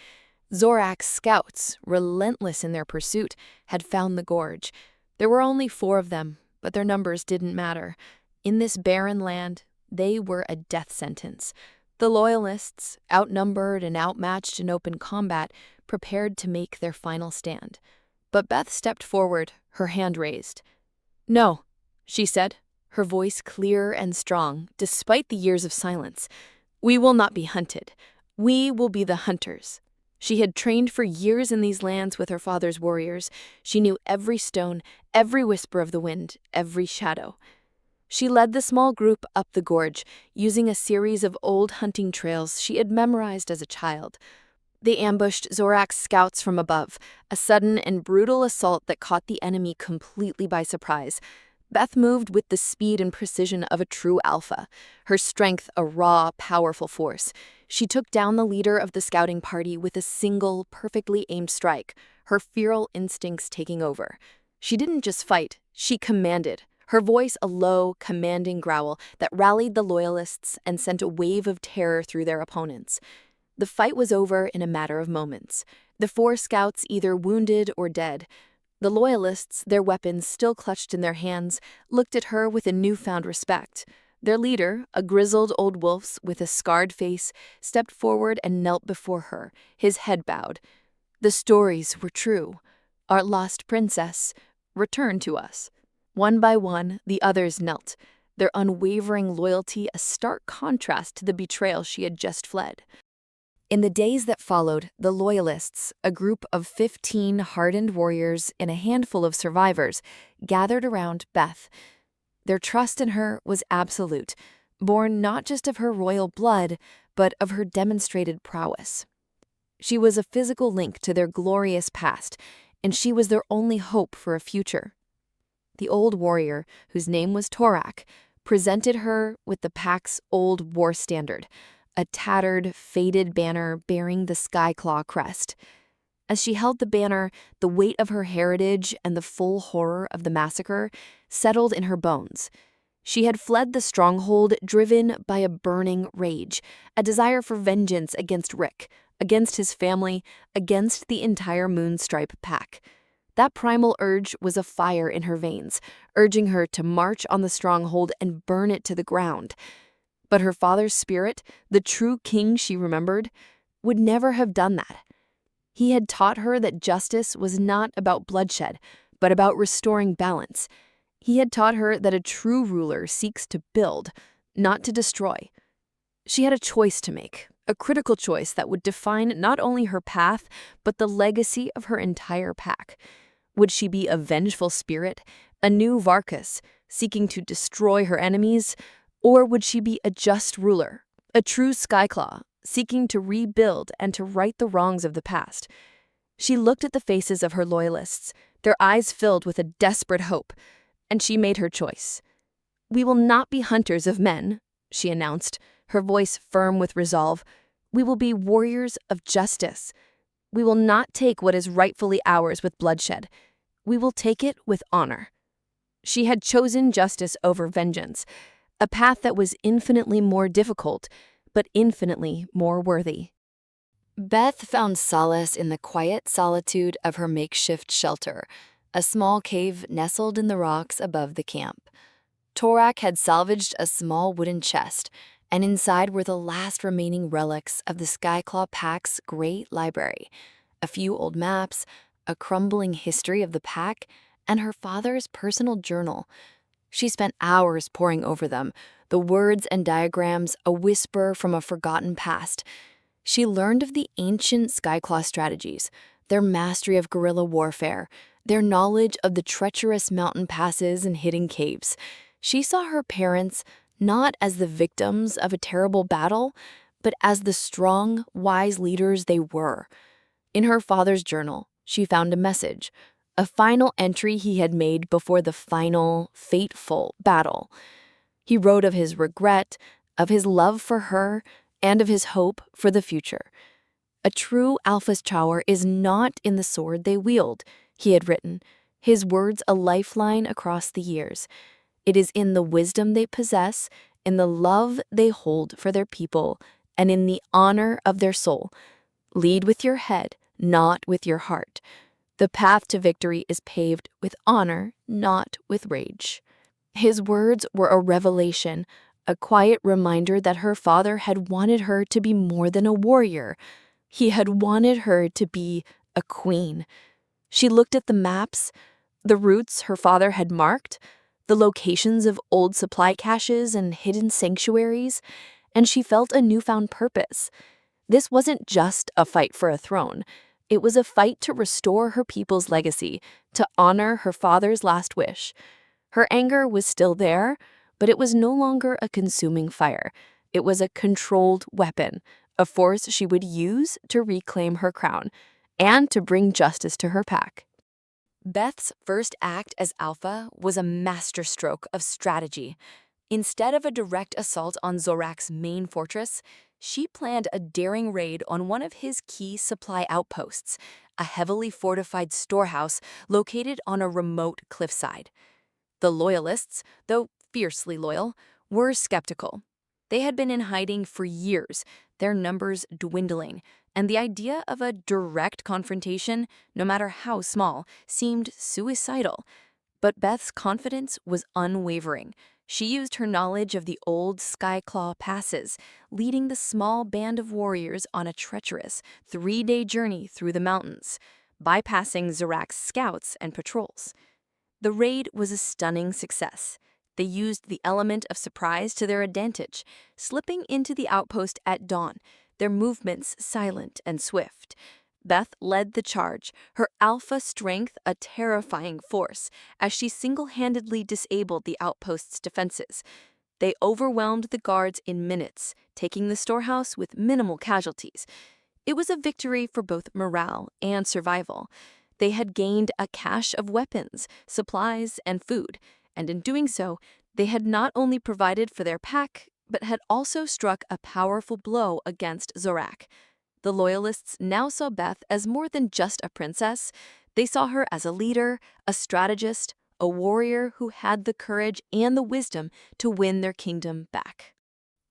Zorak's scouts, relentless in their pursuit, had found the gorge. There were only 4 of them, but their numbers didn't matter. In this barren land, they were a death sentence. The Loyalists, outnumbered and outmatched in open combat, prepared to make their final stand. But Beth stepped forward, her hand raised. "No," she said, her voice clear and strong, despite the years of silence. "We will not be hunted. We will be the hunters." She had trained for years in these lands with her father's warriors. She knew every stone, every whisper of the wind, every shadow. She led the small group up the gorge, using a series of old hunting trails she had memorized as a child. They ambushed Zorak's scouts from above, a sudden and brutal assault that caught the enemy completely by surprise. Beth moved with the speed and precision of a true alpha, her strength a raw, powerful force. She took down the leader of the scouting party with a single, perfectly aimed strike, her feral instincts taking over. She didn't just fight, she commanded, her voice a low, commanding growl that rallied the Loyalists and sent a wave of terror through their opponents. The fight was over in a matter of moments, the 4 scouts either wounded or dead. The Loyalists, their weapons still clutched in their hands, looked at her with a newfound respect. Their leader, a grizzled old wolf with a scarred face, stepped forward and knelt before her, his head bowed. The stories were true. Our lost princess returned to us. One by one, the others knelt, their unwavering loyalty a stark contrast to the betrayal she had just fled. In the days that followed, the Loyalists, a group of 15 hardened warriors and a handful of survivors, gathered around Beth. Their trust in her was absolute, born not just of her royal blood, but of her demonstrated prowess. She was a physical link to their glorious past, and she was their only hope for a future. The old warrior, whose name was Torak, presented her with the pack's old war standard, a tattered, faded banner bearing the Skyclaw crest. As she held the banner, the weight of her heritage and the full horror of the massacre settled in her bones. She had fled the stronghold driven by a burning rage, a desire for vengeance against Rick, against his family, against the entire Moonstripe Pack. That primal urge was a fire in her veins, urging her to march on the stronghold and burn it to the ground. But her father's spirit, the true king she remembered, would never have done that. He had taught her that justice was not about bloodshed, but about restoring balance. He had taught her that a true ruler seeks to build, not to destroy. She had a choice to make, a critical choice that would define not only her path, but the legacy of her entire pack. Would she be a vengeful spirit, a new Varkas, seeking to destroy her enemies, or would she be a just ruler, a true Skyclaw, seeking to rebuild and to right the wrongs of the past? She looked at the faces of her Loyalists, their eyes filled with a desperate hope, and she made her choice. "We will not be hunters of men," she announced, her voice firm with resolve. "We will be warriors of justice. We will not take what is rightfully ours with bloodshed. We will take it with honor." She had chosen justice over vengeance, a path that was infinitely more difficult, but infinitely more worthy. Beth found solace in the quiet solitude of her makeshift shelter, a small cave nestled in the rocks above the camp. Torak had salvaged a small wooden chest, and inside were the last remaining relics of the Skyclaw Pack's great library, a few old maps, a crumbling history of the pack, and her father's personal journal. She spent hours poring over them, the words and diagrams a whisper from a forgotten past. She learned of the ancient Skyclaw strategies, their mastery of guerrilla warfare, their knowledge of the treacherous mountain passes and hidden caves. She saw her parents not as the victims of a terrible battle, but as the strong, wise leaders they were. In her father's journal, she found a message, a final entry he had made before the final, fateful battle. He wrote of his regret, of his love for her, and of his hope for the future. "A true alpha's power is not in the sword they wield," he had written, his words a lifeline across the years. "It is in the wisdom they possess, in the love they hold for their people, and in the honor of their soul. Lead with your head, not with your heart. The path to victory is paved with honor, not with rage." His words were a revelation, a quiet reminder that her father had wanted her to be more than a warrior. He had wanted her to be a queen. She looked at the maps, the routes her father had marked, the locations of old supply caches and hidden sanctuaries, and she felt a newfound purpose. This wasn't just a fight for a throne. It was a fight to restore her people's legacy, to honor her father's last wish. Her anger was still there, but it was no longer a consuming fire. It was a controlled weapon, a force she would use to reclaim her crown and to bring justice to her pack. Beth's first act as Alpha was a masterstroke of strategy. Instead of a direct assault on Zorak's main fortress, she planned a daring raid on one of his key supply outposts, a heavily fortified storehouse located on a remote cliffside. The Loyalists, though fiercely loyal, were skeptical. They had been in hiding for years, their numbers dwindling, and the idea of a direct confrontation, no matter how small, seemed suicidal. But Beth's confidence was unwavering. She used her knowledge of the old Skyclaw passes, leading the small band of warriors on a treacherous 3-day journey through the mountains, bypassing Zorak's scouts and patrols. The raid was a stunning success. They used the element of surprise to their advantage, slipping into the outpost at dawn, their movements silent and swift. Beth led the charge, her alpha strength a terrifying force, as she single-handedly disabled the outpost's defenses. They overwhelmed the guards in minutes, taking the storehouse with minimal casualties. It was a victory for both morale and survival. They had gained a cache of weapons, supplies, and food, and in doing so, they had not only provided for their pack, but had also struck a powerful blow against Zorak. The Loyalists now saw Beth as more than just a princess. They saw her as a leader, a strategist, a warrior who had the courage and the wisdom to win their kingdom back.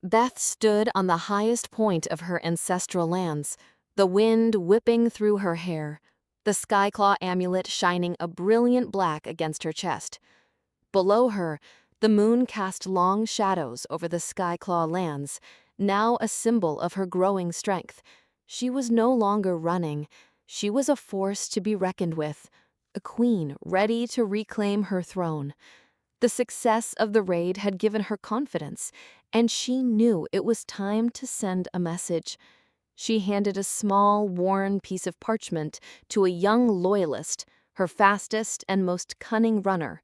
Beth stood on the highest point of her ancestral lands, the wind whipping through her hair, the Skyclaw amulet shining a brilliant black against her chest. Below her, the moon cast long shadows over the Skyclaw lands, now a symbol of her growing strength. She was no longer running. She was a force to be reckoned with, a queen ready to reclaim her throne. The success of the raid had given her confidence, and she knew it was time to send a message. She handed a small, worn piece of parchment to a young loyalist, her fastest and most cunning runner.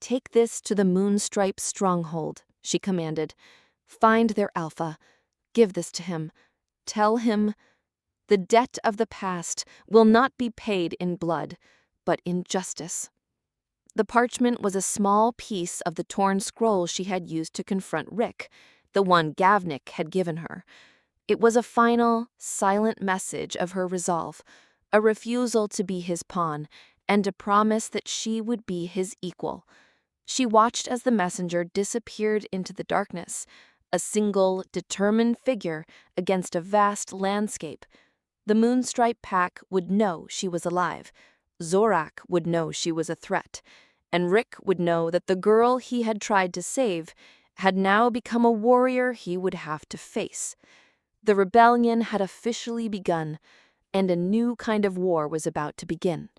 "Take this to the Moonstripe stronghold," she commanded. "Find their alpha. Give this to him. Tell him the debt of the past will not be paid in blood, but in justice." The parchment was a small piece of the torn scroll she had used to confront Rick, the one Gavnik had given her. It was a final, silent message of her resolve, a refusal to be his pawn, and a promise that she would be his equal. She watched as the messenger disappeared into the darkness, a single, determined figure against a vast landscape. The Moonstripe Pack would know she was alive. Zorak would know she was a threat. And Rick would know that the girl he had tried to save had now become a warrior he would have to face. The rebellion had officially begun, and a new kind of war was about to begin.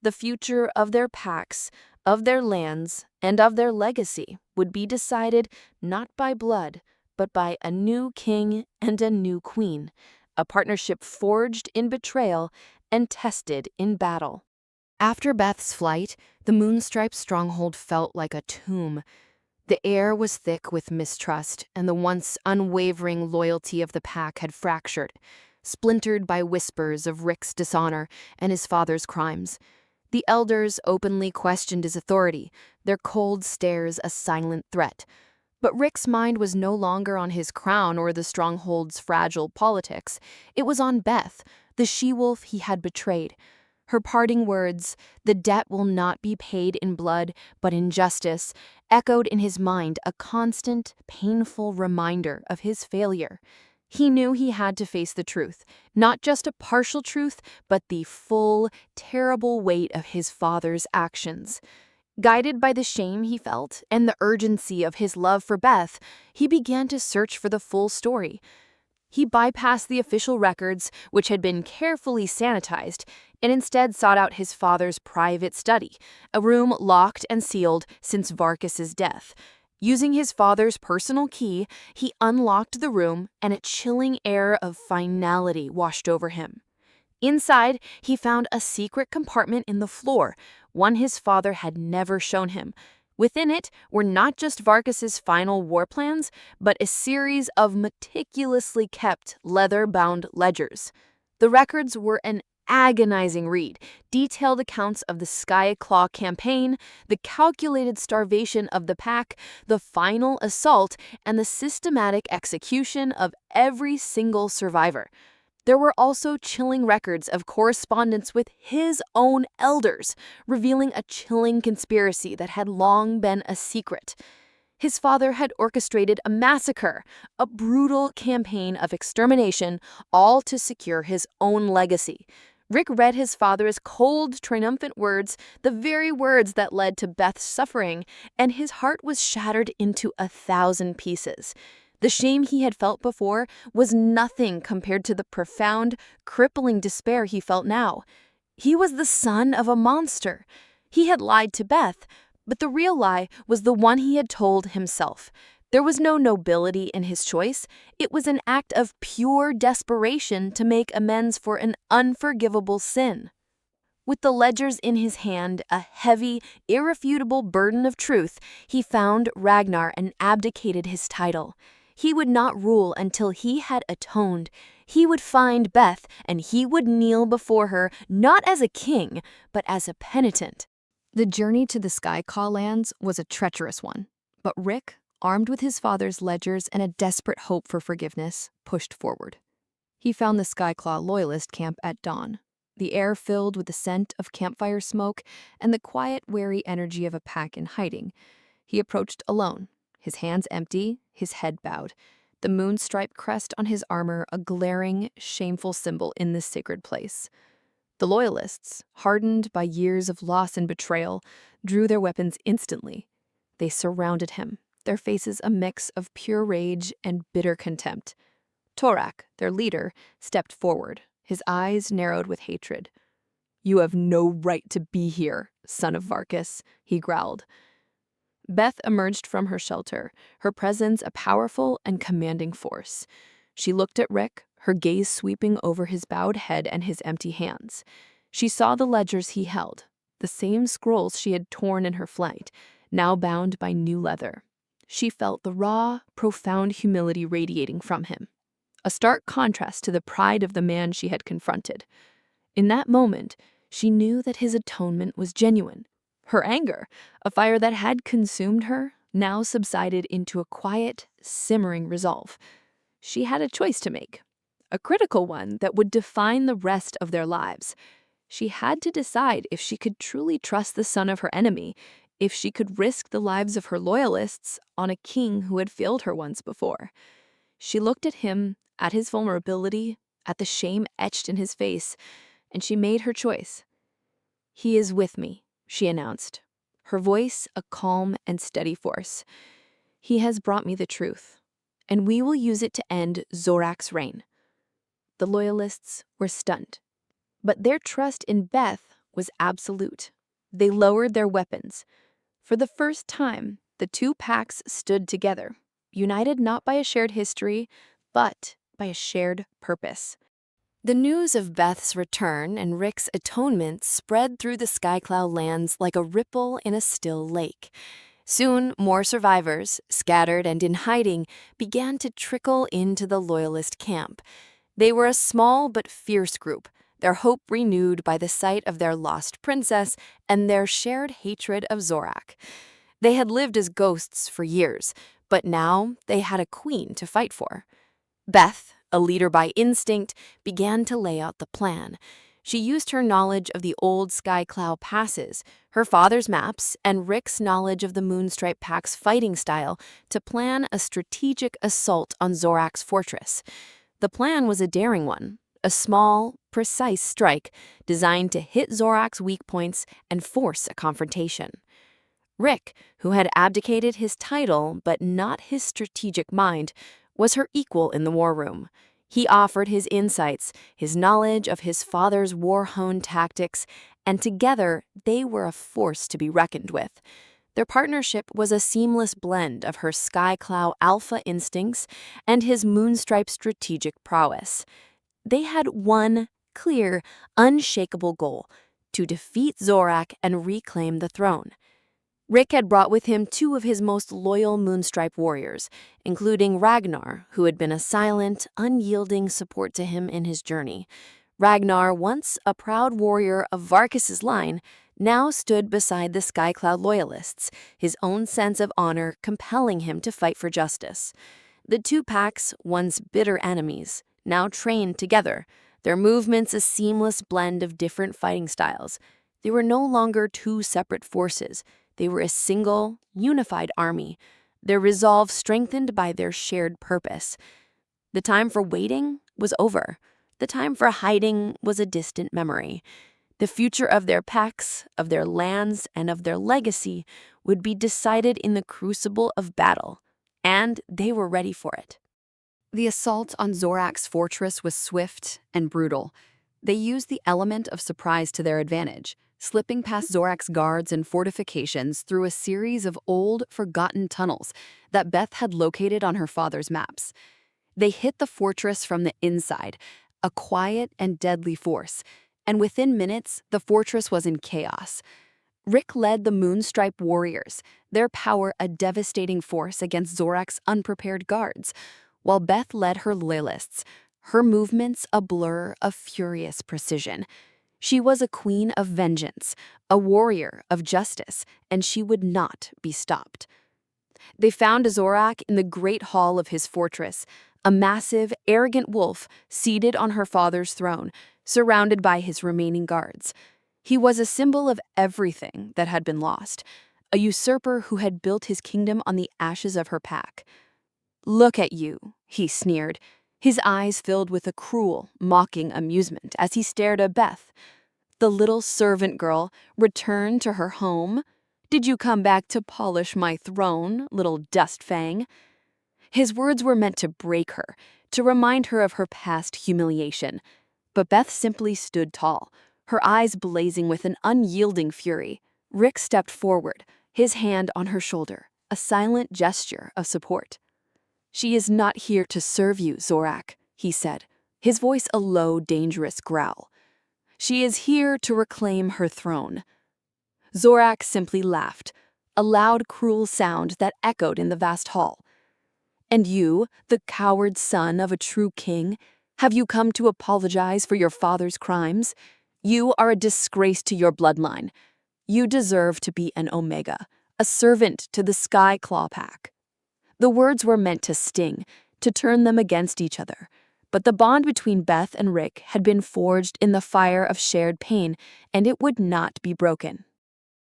The future of their packs, of their lands, and of their legacy would be decided not by blood, but by a new king and a new queen, a partnership forged in betrayal and tested in battle. After Beth's flight, the Moonstripe stronghold felt like a tomb. The air was thick with mistrust, and the once unwavering loyalty of the pack had fractured, splintered by whispers of Rick's dishonor and his father's crimes. The elders openly questioned his authority, their cold stares a silent threat. But Rick's mind was no longer on his crown or the stronghold's fragile politics. It was on Beth, the she-wolf he had betrayed. Her parting words, "The debt will not be paid in blood, but in justice," echoed in his mind, a constant, painful reminder of his failure. He knew he had to face the truth, not just a partial truth, but the full, terrible weight of his father's actions. Guided by the shame he felt and the urgency of his love for Beth, he began to search for the full story. He bypassed the official records, which had been carefully sanitized, and instead sought out his father's private study, a room locked and sealed since Varkus's death. Using his father's personal key, he unlocked the room, and a chilling air of finality washed over him. Inside, he found a secret compartment in the floor, one his father had never shown him. Within it were not just Varkus's final war plans, but a series of meticulously kept leather-bound ledgers. The records were an agonizing read, detailed accounts of the Skyclaw campaign, the calculated starvation of the pack, the final assault, and the systematic execution of every single survivor. There were also chilling records of correspondence with his own elders, revealing a chilling conspiracy that had long been a secret. His father had orchestrated a massacre, a brutal campaign of extermination, all to secure his own legacy. Rick read his father's cold, triumphant words, the very words that led to Beth's suffering, and his heart was shattered into 1,000 pieces. The shame he had felt before was nothing compared to the profound, crippling despair he felt now. He was the son of a monster. He had lied to Beth, but the real lie was the one he had told himself. There was no nobility in his choice. It was an act of pure desperation to make amends for an unforgivable sin. With the ledgers in his hand, a heavy, irrefutable burden of truth, he found Ragnar and abdicated his title. He would not rule until he had atoned. He would find Beth, and he would kneel before her, not as a king, but as a penitent. The journey to the Skyclaw lands was a treacherous one, but Rick, armed with his father's ledgers and a desperate hope for forgiveness, pushed forward. He found the Skyclaw loyalist camp at dawn, the air filled with the scent of campfire smoke and the quiet, wary energy of a pack in hiding. He approached alone, his hands empty, his head bowed, the moonstripe crest on his armor a glaring, shameful symbol in this sacred place. The loyalists, hardened by years of loss and betrayal, drew their weapons instantly. They surrounded him, their faces a mix of pure rage and bitter contempt. Torak, their leader, stepped forward, his eyes narrowed with hatred. "You have no right to be here, son of Varkus," he growled. Beth emerged from her shelter, her presence a powerful and commanding force. She looked at Rick, her gaze sweeping over his bowed head and his empty hands. She saw the ledgers he held, the same scrolls she had torn in her flight, now bound by new leather. She felt the raw, profound humility radiating from him, a stark contrast to the pride of the man she had confronted. In that moment, she knew that his atonement was genuine. Her anger, a fire that had consumed her, now subsided into a quiet, simmering resolve. She had a choice to make, a critical one that would define the rest of their lives. She had to decide if she could truly trust the son of her enemy, if she could risk the lives of her loyalists on a king who had failed her once before. She looked at him, at his vulnerability, at the shame etched in his face, and she made her choice. "He is with me," she announced, her voice a calm and steady force. "He has brought me the truth, and we will use it to end Zorak's reign." The loyalists were stunned, but their trust in Beth was absolute. They lowered their weapons. For the first time, the two packs stood together, united not by a shared history, but by a shared purpose. The news of Beth's return and Rick's atonement spread through the Skyclaw lands like a ripple in a still lake. Soon, more survivors, scattered and in hiding, began to trickle into the loyalist camp. They were a small but fierce group, their hope renewed by the sight of their lost princess and their shared hatred of Zorak. They had lived as ghosts for years, but now they had a queen to fight for. Beth, a leader by instinct, began to lay out the plan. She used her knowledge of the old Skyclaw passes, her father's maps, and Rick's knowledge of the Moonstripe Pack's fighting style to plan a strategic assault on Zorak's fortress. The plan was a daring one, a small, precise strike designed to hit Zorak's weak points and force a confrontation. Rick, who had abdicated his title but not his strategic mind, was her equal in the war room. He offered his insights, his knowledge of his father's war-honed tactics, and together they were a force to be reckoned with. Their partnership was a seamless blend of her Skyclaw alpha instincts and his Moonstripe strategic prowess. They had one clear, unshakable goal: to defeat Zorak and reclaim the throne. Rick had brought with him two of his most loyal Moonstripe warriors, including Ragnar, who had been a silent, unyielding support to him in his journey. Ragnar, once a proud warrior of Varkus's line, now stood beside the Skycloud loyalists, his own sense of honor compelling him to fight for justice. The two packs, once bitter enemies, now trained together, their movements a seamless blend of different fighting styles. They were no longer two separate forces. They were a single, unified army, their resolve strengthened by their shared purpose. The time for waiting was over. The time for hiding was a distant memory. The future of their packs, of their lands, and of their legacy would be decided in the crucible of battle, and they were ready for it. The assault on Zorak's fortress was swift and brutal. They used the element of surprise to their advantage, slipping past Zorak's guards and fortifications through a series of old, forgotten tunnels that Beth had located on her father's maps. They hit the fortress from the inside, a quiet and deadly force, and within minutes, the fortress was in chaos. Rick led the Moonstripe warriors, their power a devastating force against Zorak's unprepared guards, while Beth led her loyalists, her movements a blur of furious precision. She was a queen of vengeance, a warrior of justice, and she would not be stopped. They found Zorak in the great hall of his fortress, a massive, arrogant wolf seated on her father's throne, surrounded by his remaining guards. He was a symbol of everything that had been lost, a usurper who had built his kingdom on the ashes of her pack. "Look at you," he sneered, his eyes filled with a cruel, mocking amusement as he stared at Beth. "The little servant girl returned to her home? Did you come back to polish my throne, little dustfang?" His words were meant to break her, to remind her of her past humiliation. But Beth simply stood tall, her eyes blazing with an unyielding fury. Rick stepped forward, his hand on her shoulder, a silent gesture of support. "She is not here to serve you, Zorak," he said, his voice a low, dangerous growl. "She is here to reclaim her throne." Zorak simply laughed, a loud, cruel sound that echoed in the vast hall. "And you, the coward son of a true king, have you come to apologize for your father's crimes? You are a disgrace to your bloodline. You deserve to be an Omega, a servant to the Skyclaw Pack." The words were meant to sting, to turn them against each other. But the bond between Beth and Rick had been forged in the fire of shared pain, and it would not be broken.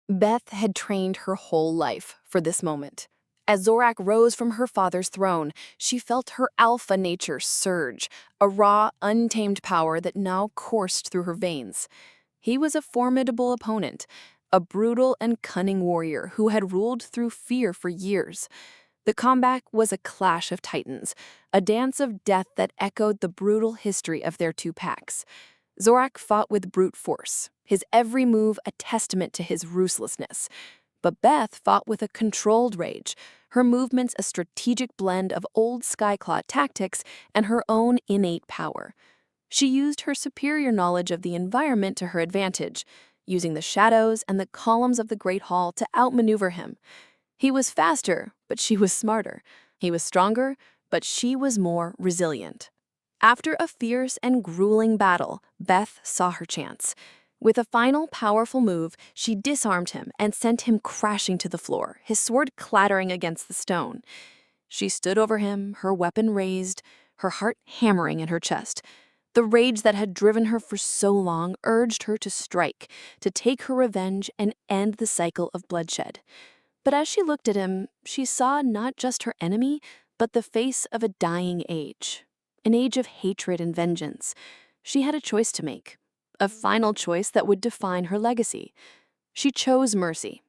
Beth had trained her whole life for this moment. As Zorak rose from her father's throne, she felt her alpha nature surge, a raw, untamed power that now coursed through her veins. He was a formidable opponent, a brutal and cunning warrior who had ruled through fear for years. The combat was a clash of titans, a dance of death that echoed the brutal history of their two packs. Zorak fought with brute force, his every move a testament to his ruthlessness. But Beth fought with a controlled rage, her movements a strategic blend of old Skyclaw tactics and her own innate power. She used her superior knowledge of the environment to her advantage, using the shadows and the columns of the Great Hall to outmaneuver him. He was faster, but she was smarter. He was stronger, but she was more resilient. After a fierce and grueling battle, Beth saw her chance. With a final powerful move, she disarmed him and sent him crashing to the floor, his sword clattering against the stone. She stood over him, her weapon raised, her heart hammering in her chest. The rage that had driven her for so long urged her to strike, to take her revenge and end the cycle of bloodshed. But as she looked at him, she saw not just her enemy, but the face of a dying age, an age of hatred and vengeance. She had a choice to make, a final choice that would define her legacy. She chose mercy.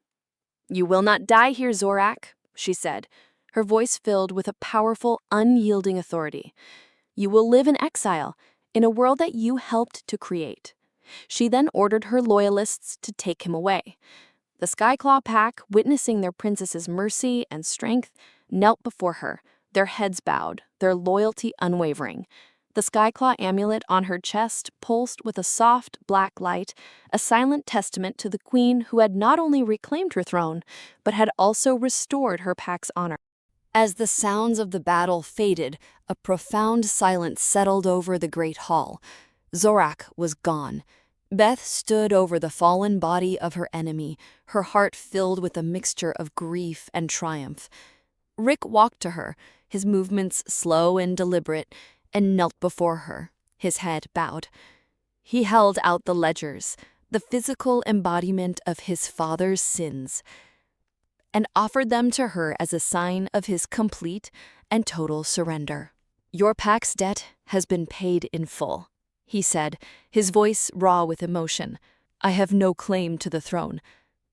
"You will not die here, Zorak," she said, her voice filled with a powerful, unyielding authority. "You will live in exile, in a world that you helped to create." She then ordered her loyalists to take him away. The Skyclaw Pack, witnessing their princess's mercy and strength, knelt before her, their heads bowed, their loyalty unwavering. The Skyclaw amulet on her chest pulsed with a soft, black light, a silent testament to the queen who had not only reclaimed her throne, but had also restored her pack's honor. As the sounds of the battle faded, a profound silence settled over the great hall. Zorak was gone. Beth stood over the fallen body of her enemy, her heart filled with a mixture of grief and triumph. Rick walked to her, his movements slow and deliberate, and knelt before her, his head bowed. He held out the ledgers, the physical embodiment of his father's sins, and offered them to her as a sign of his complete and total surrender. "Your pack's debt has been paid in full," he said, his voice raw with emotion. "I have no claim to the throne.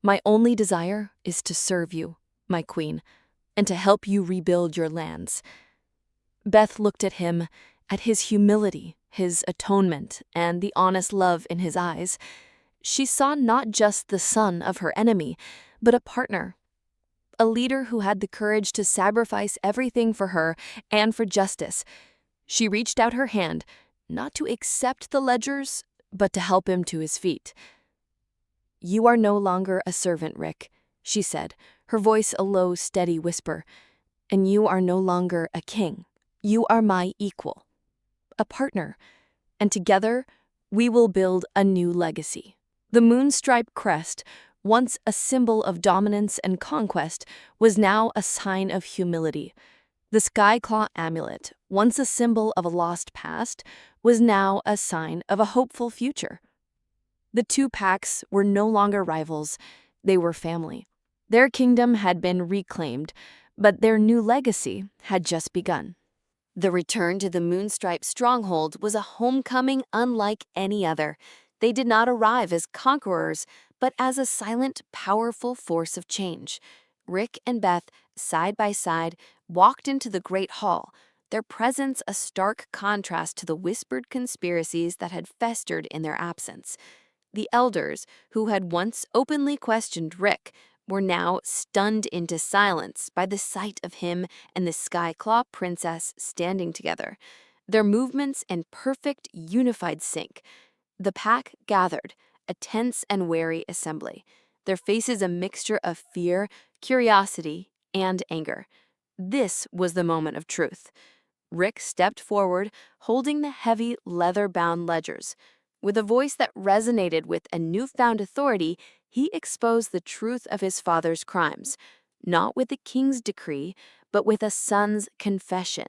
My only desire is to serve you, my queen, and to help you rebuild your lands." Beth looked at him, at his humility, his atonement, and the honest love in his eyes. She saw not just the son of her enemy, but a partner, a leader who had the courage to sacrifice everything for her and for justice. She reached out her hand, not to accept the ledgers, but to help him to his feet. "You are no longer a servant, Rick," she said, her voice a low, steady whisper. "And you are no longer a king. You are my equal, a partner, and together we will build a new legacy." The moonstripe crest, once a symbol of dominance and conquest, was now a sign of humility. The Skyclaw amulet, once a symbol of a lost past, was now a sign of a hopeful future. The two packs were no longer rivals, they were family. Their kingdom had been reclaimed, but their new legacy had just begun. The return to the Moonstripe stronghold was a homecoming unlike any other. They did not arrive as conquerors, but as a silent, powerful force of change. Rick and Beth, side by side, walked into the great hall, their presence a stark contrast to the whispered conspiracies that had festered in their absence. The elders, who had once openly questioned Rick, were now stunned into silence by the sight of him and the Skyclaw princess standing together, their movements in perfect, unified sync. The pack gathered, a tense and wary assembly, their faces a mixture of fear, curiosity, and anger. This was the moment of truth. Rick stepped forward, holding the heavy, leather-bound ledgers. With a voice that resonated with a newfound authority, he exposed the truth of his father's crimes, not with the king's decree, but with a son's confession.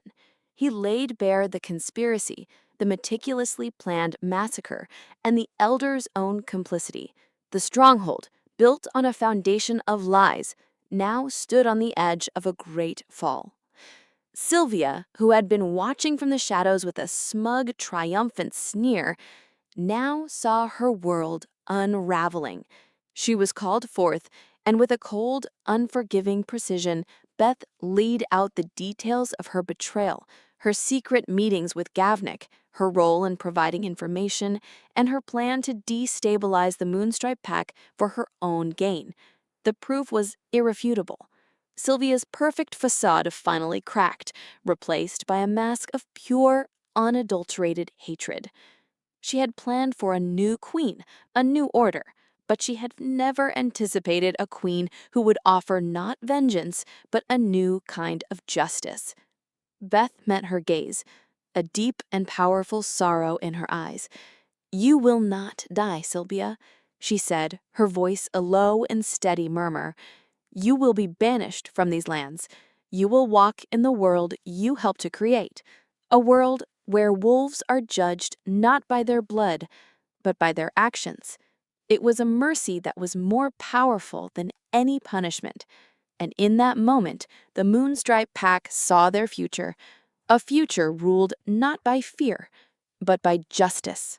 He laid bare the conspiracy, the meticulously planned massacre, and the elders' own complicity. The stronghold, built on a foundation of lies, now stood on the edge of a great fall. Sylvia, who had been watching from the shadows with a smug, triumphant sneer, now saw her world unraveling. She was called forth, and with a cold, unforgiving precision, Beth laid out the details of her betrayal, her secret meetings with Gavnik, her role in providing information, and her plan to destabilize the Moonstripe Pack for her own gain. The proof was irrefutable. Sylvia's perfect facade finally cracked, replaced by a mask of pure, unadulterated hatred. She had planned for a new queen, a new order, but she had never anticipated a queen who would offer not vengeance, but a new kind of justice. Beth met her gaze, a deep and powerful sorrow in her eyes. "You will not die, Sylvia," she said, her voice a low and steady murmur. "You will be banished from these lands. You will walk in the world you helped to create, a world where wolves are judged not by their blood, but by their actions." It was a mercy that was more powerful than any punishment. And in that moment, the Moonstripe Pack saw their future, a future ruled not by fear, but by justice.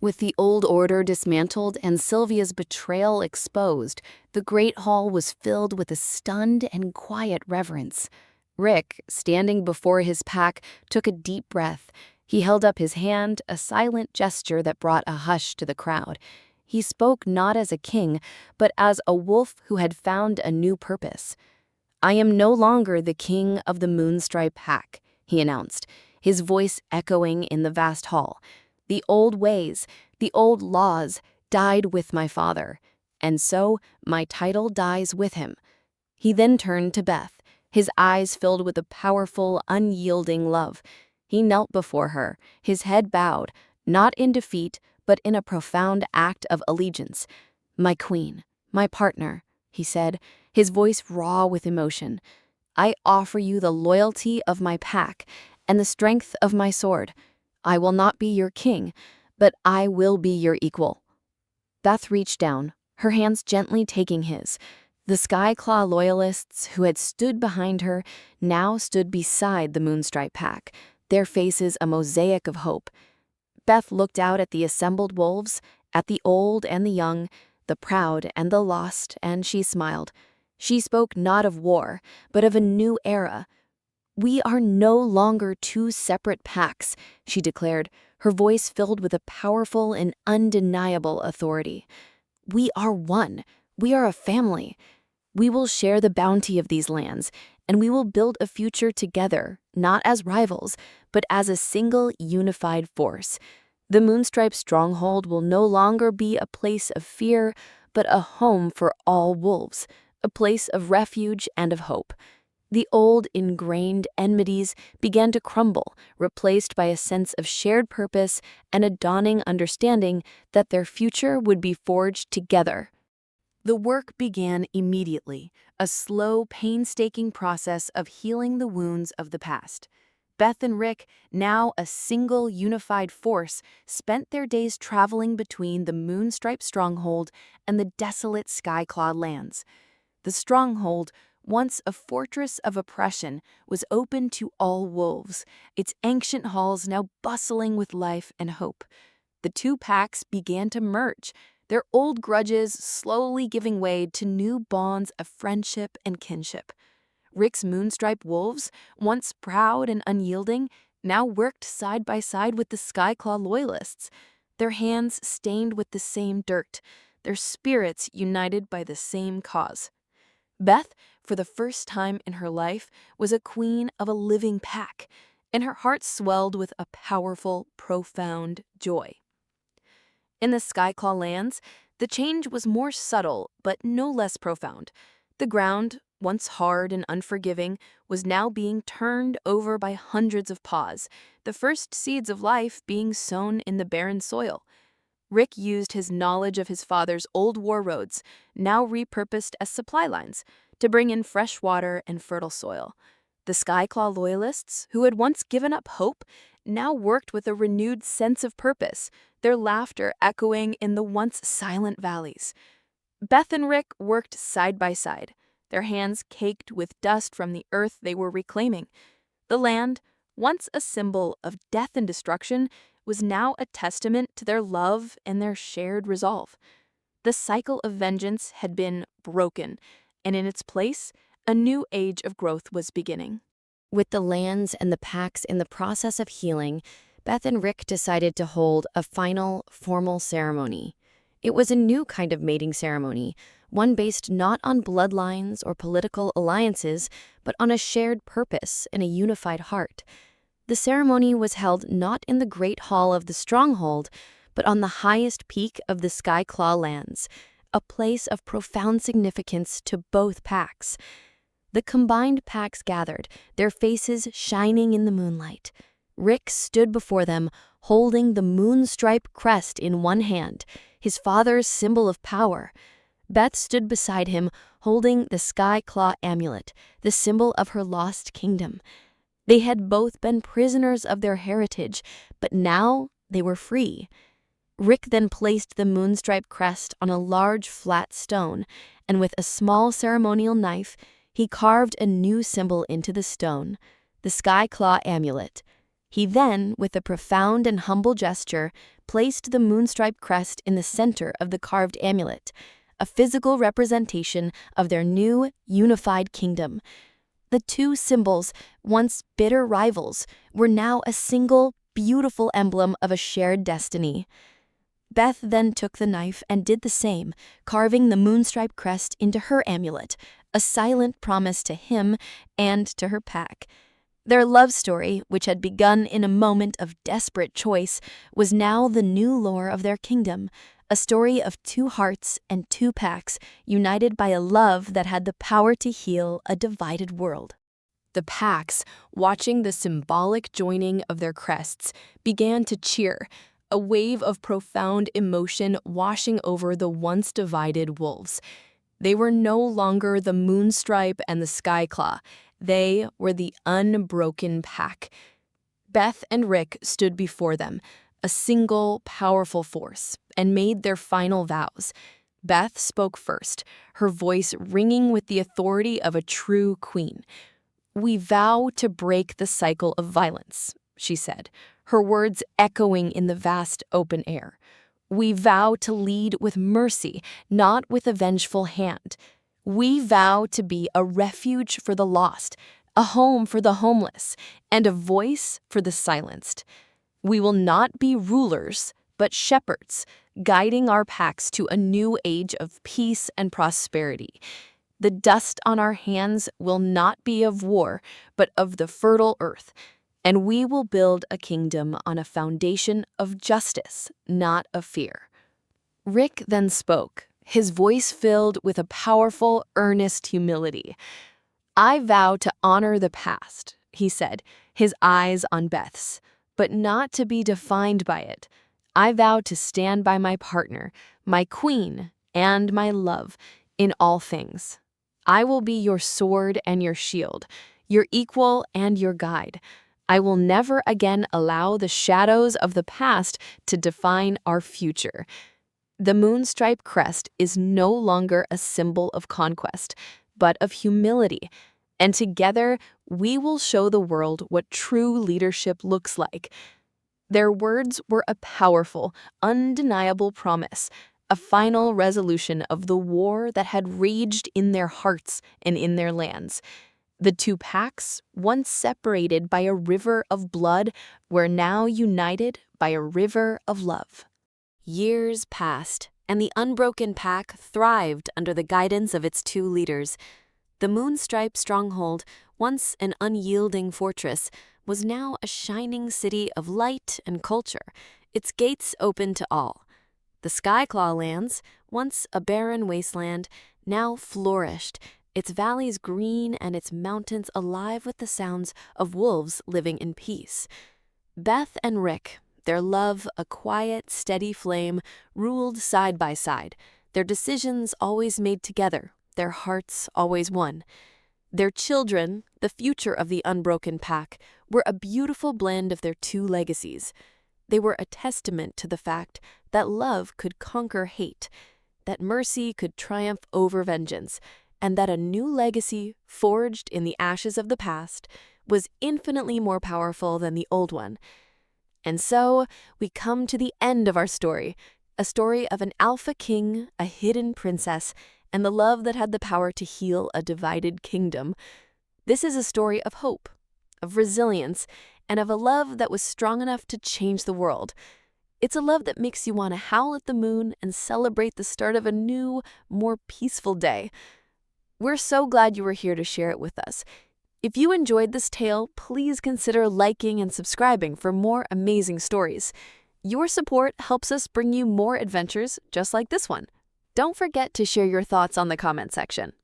With the old order dismantled and Sylvia's betrayal exposed, the great hall was filled with a stunned and quiet reverence. Rick, standing before his pack, took a deep breath. He held up his hand, a silent gesture that brought a hush to the crowd. He spoke not as a king, but as a wolf who had found a new purpose. "I am no longer the king of the Moonstripe Pack," he announced, his voice echoing in the vast hall. "The old ways, the old laws, died with my father, and so my title dies with him." He then turned to Beth, his eyes filled with a powerful, unyielding love. He knelt before her, his head bowed, not in defeat, but in a profound act of allegiance. "My queen, my partner," he said, his voice raw with emotion. "I offer you the loyalty of my pack and the strength of my sword. I will not be your king, but I will be your equal." Beth reached down, her hands gently taking his. The Skyclaw loyalists who had stood behind her now stood beside the Moonstripe Pack, their faces a mosaic of hope. Beth looked out at the assembled wolves, at the old and the young, the proud and the lost, and she smiled. She spoke not of war, but of a new era. "We are no longer two separate packs," she declared, her voice filled with a powerful and undeniable authority. "We are one. We are a family. We will share the bounty of these lands, and we will build a future together, not as rivals, but as a single unified force. The Moonstripe Stronghold will no longer be a place of fear, but a home for all wolves, a place of refuge and of hope." The old, ingrained enmities began to crumble, replaced by a sense of shared purpose and a dawning understanding that their future would be forged together. The work began immediately, a slow, painstaking process of healing the wounds of the past. Beth and Rick, now a single unified force, spent their days traveling between the Moonstripe Stronghold and the desolate Skyclaw lands. The Stronghold, once a fortress of oppression, was open to all wolves, its ancient halls now bustling with life and hope. The two packs began to merge, their old grudges slowly giving way to new bonds of friendship and kinship. Rick's Moonstripe wolves, once proud and unyielding, now worked side by side with the Skyclaw loyalists, their hands stained with the same dirt, their spirits united by the same cause. Beth, for the first time in her life, was a queen of a living pack, and her heart swelled with a powerful, profound joy. In the Skyclaw lands, the change was more subtle, but no less profound. The ground, once hard and unforgiving, was now being turned over by hundreds of paws, the first seeds of life being sown in the barren soil. Rick used his knowledge of his father's old war roads, now repurposed as supply lines, to bring in fresh water and fertile soil. The Skyclaw loyalists, who had once given up hope, now worked with a renewed sense of purpose, their laughter echoing in the once silent valleys. Beth and Rick worked side by side, their hands caked with dust from the earth they were reclaiming. The land, once a symbol of death and destruction, was now a testament to their love and their shared resolve. The cycle of vengeance had been broken, and in its place, a new age of growth was beginning. With the lands and the packs in the process of healing, Beth and Rick decided to hold a final, formal ceremony. It was a new kind of mating ceremony, one based not on bloodlines or political alliances, but on a shared purpose and a unified heart. The ceremony was held not in the great hall of the Stronghold, but on the highest peak of the Skyclaw lands, a place of profound significance to both packs. The combined packs gathered, their faces shining in the moonlight. Rick stood before them, holding the Moonstripe crest in one hand, his father's symbol of power. Beth stood beside him, holding the Skyclaw amulet, the symbol of her lost kingdom. They had both been prisoners of their heritage, but now they were free. Rick then placed the Moonstripe crest on a large flat stone, and with a small ceremonial knife, he carved a new symbol into the stone, the Skyclaw amulet. He then, with a profound and humble gesture, placed the moonstripe crest in the center of the carved amulet, a physical representation of their new, unified kingdom. The two symbols, once bitter rivals, were now a single, beautiful emblem of a shared destiny. Beth then took the knife and did the same, carving the moonstripe crest into her amulet, a silent promise to him and to her pack. Their love story, which had begun in a moment of desperate choice, was now the new lore of their kingdom, a story of two hearts and two packs united by a love that had the power to heal a divided world. The packs, watching the symbolic joining of their crests, began to cheer, a wave of profound emotion washing over the once divided wolves. They were no longer the Moonstripe and the Skyclaw. They were the unbroken pack. Beth and Rick stood before them, a single, powerful force, and made their final vows. Beth spoke first, her voice ringing with the authority of a true queen. "We vow to break the cycle of violence," she said, her words echoing in the vast open air. "We vow to lead with mercy, not with a vengeful hand. We vow to be a refuge for the lost, a home for the homeless, and a voice for the silenced. We will not be rulers, but shepherds, guiding our packs to a new age of peace and prosperity. The dust on our hands will not be of war, but of the fertile earth, and we will build a kingdom on a foundation of justice, not of fear." Rick then spoke, his voice filled with a powerful, earnest humility. "I vow to honor the past," he said, his eyes on Beth's, "but not to be defined by it. I vow to stand by my partner, my queen, and my love in all things. I will be your sword and your shield, your equal and your guide. I will never again allow the shadows of the past to define our future." The moonstripe crest is no longer a symbol of conquest, but of humility, and together we will show the world what true leadership looks like. Their words were a powerful, undeniable promise, a final resolution of the war that had raged in their hearts and in their lands. The two packs, once separated by a river of blood, were now united by a river of love. Years passed, and the unbroken pack thrived under the guidance of its two leaders. The Moonstripe stronghold, once an unyielding fortress, was now a shining city of light and culture, its gates open to all. The Skyclaw lands, once a barren wasteland, now flourished, its valleys green and its mountains alive with the sounds of wolves living in peace. Beth and Rick, their love a quiet, steady flame, ruled side by side, their decisions always made together, their hearts always one. Their children, the future of the unbroken pack, were a beautiful blend of their two legacies. They were a testament to the fact that love could conquer hate, that mercy could triumph over vengeance, and that a new legacy, forged in the ashes of the past, was infinitely more powerful than the old one. And so, we come to the end of our story, a story of an alpha king, a hidden princess, and the love that had the power to heal a divided kingdom. This is a story of hope, of resilience, and of a love that was strong enough to change the world. It's a love that makes you want to howl at the moon and celebrate the start of a new, more peaceful day. We're so glad you were here to share it with us. If you enjoyed this tale, please consider liking and subscribing for more amazing stories. Your support helps us bring you more adventures just like this one. Don't forget to share your thoughts on the comment section.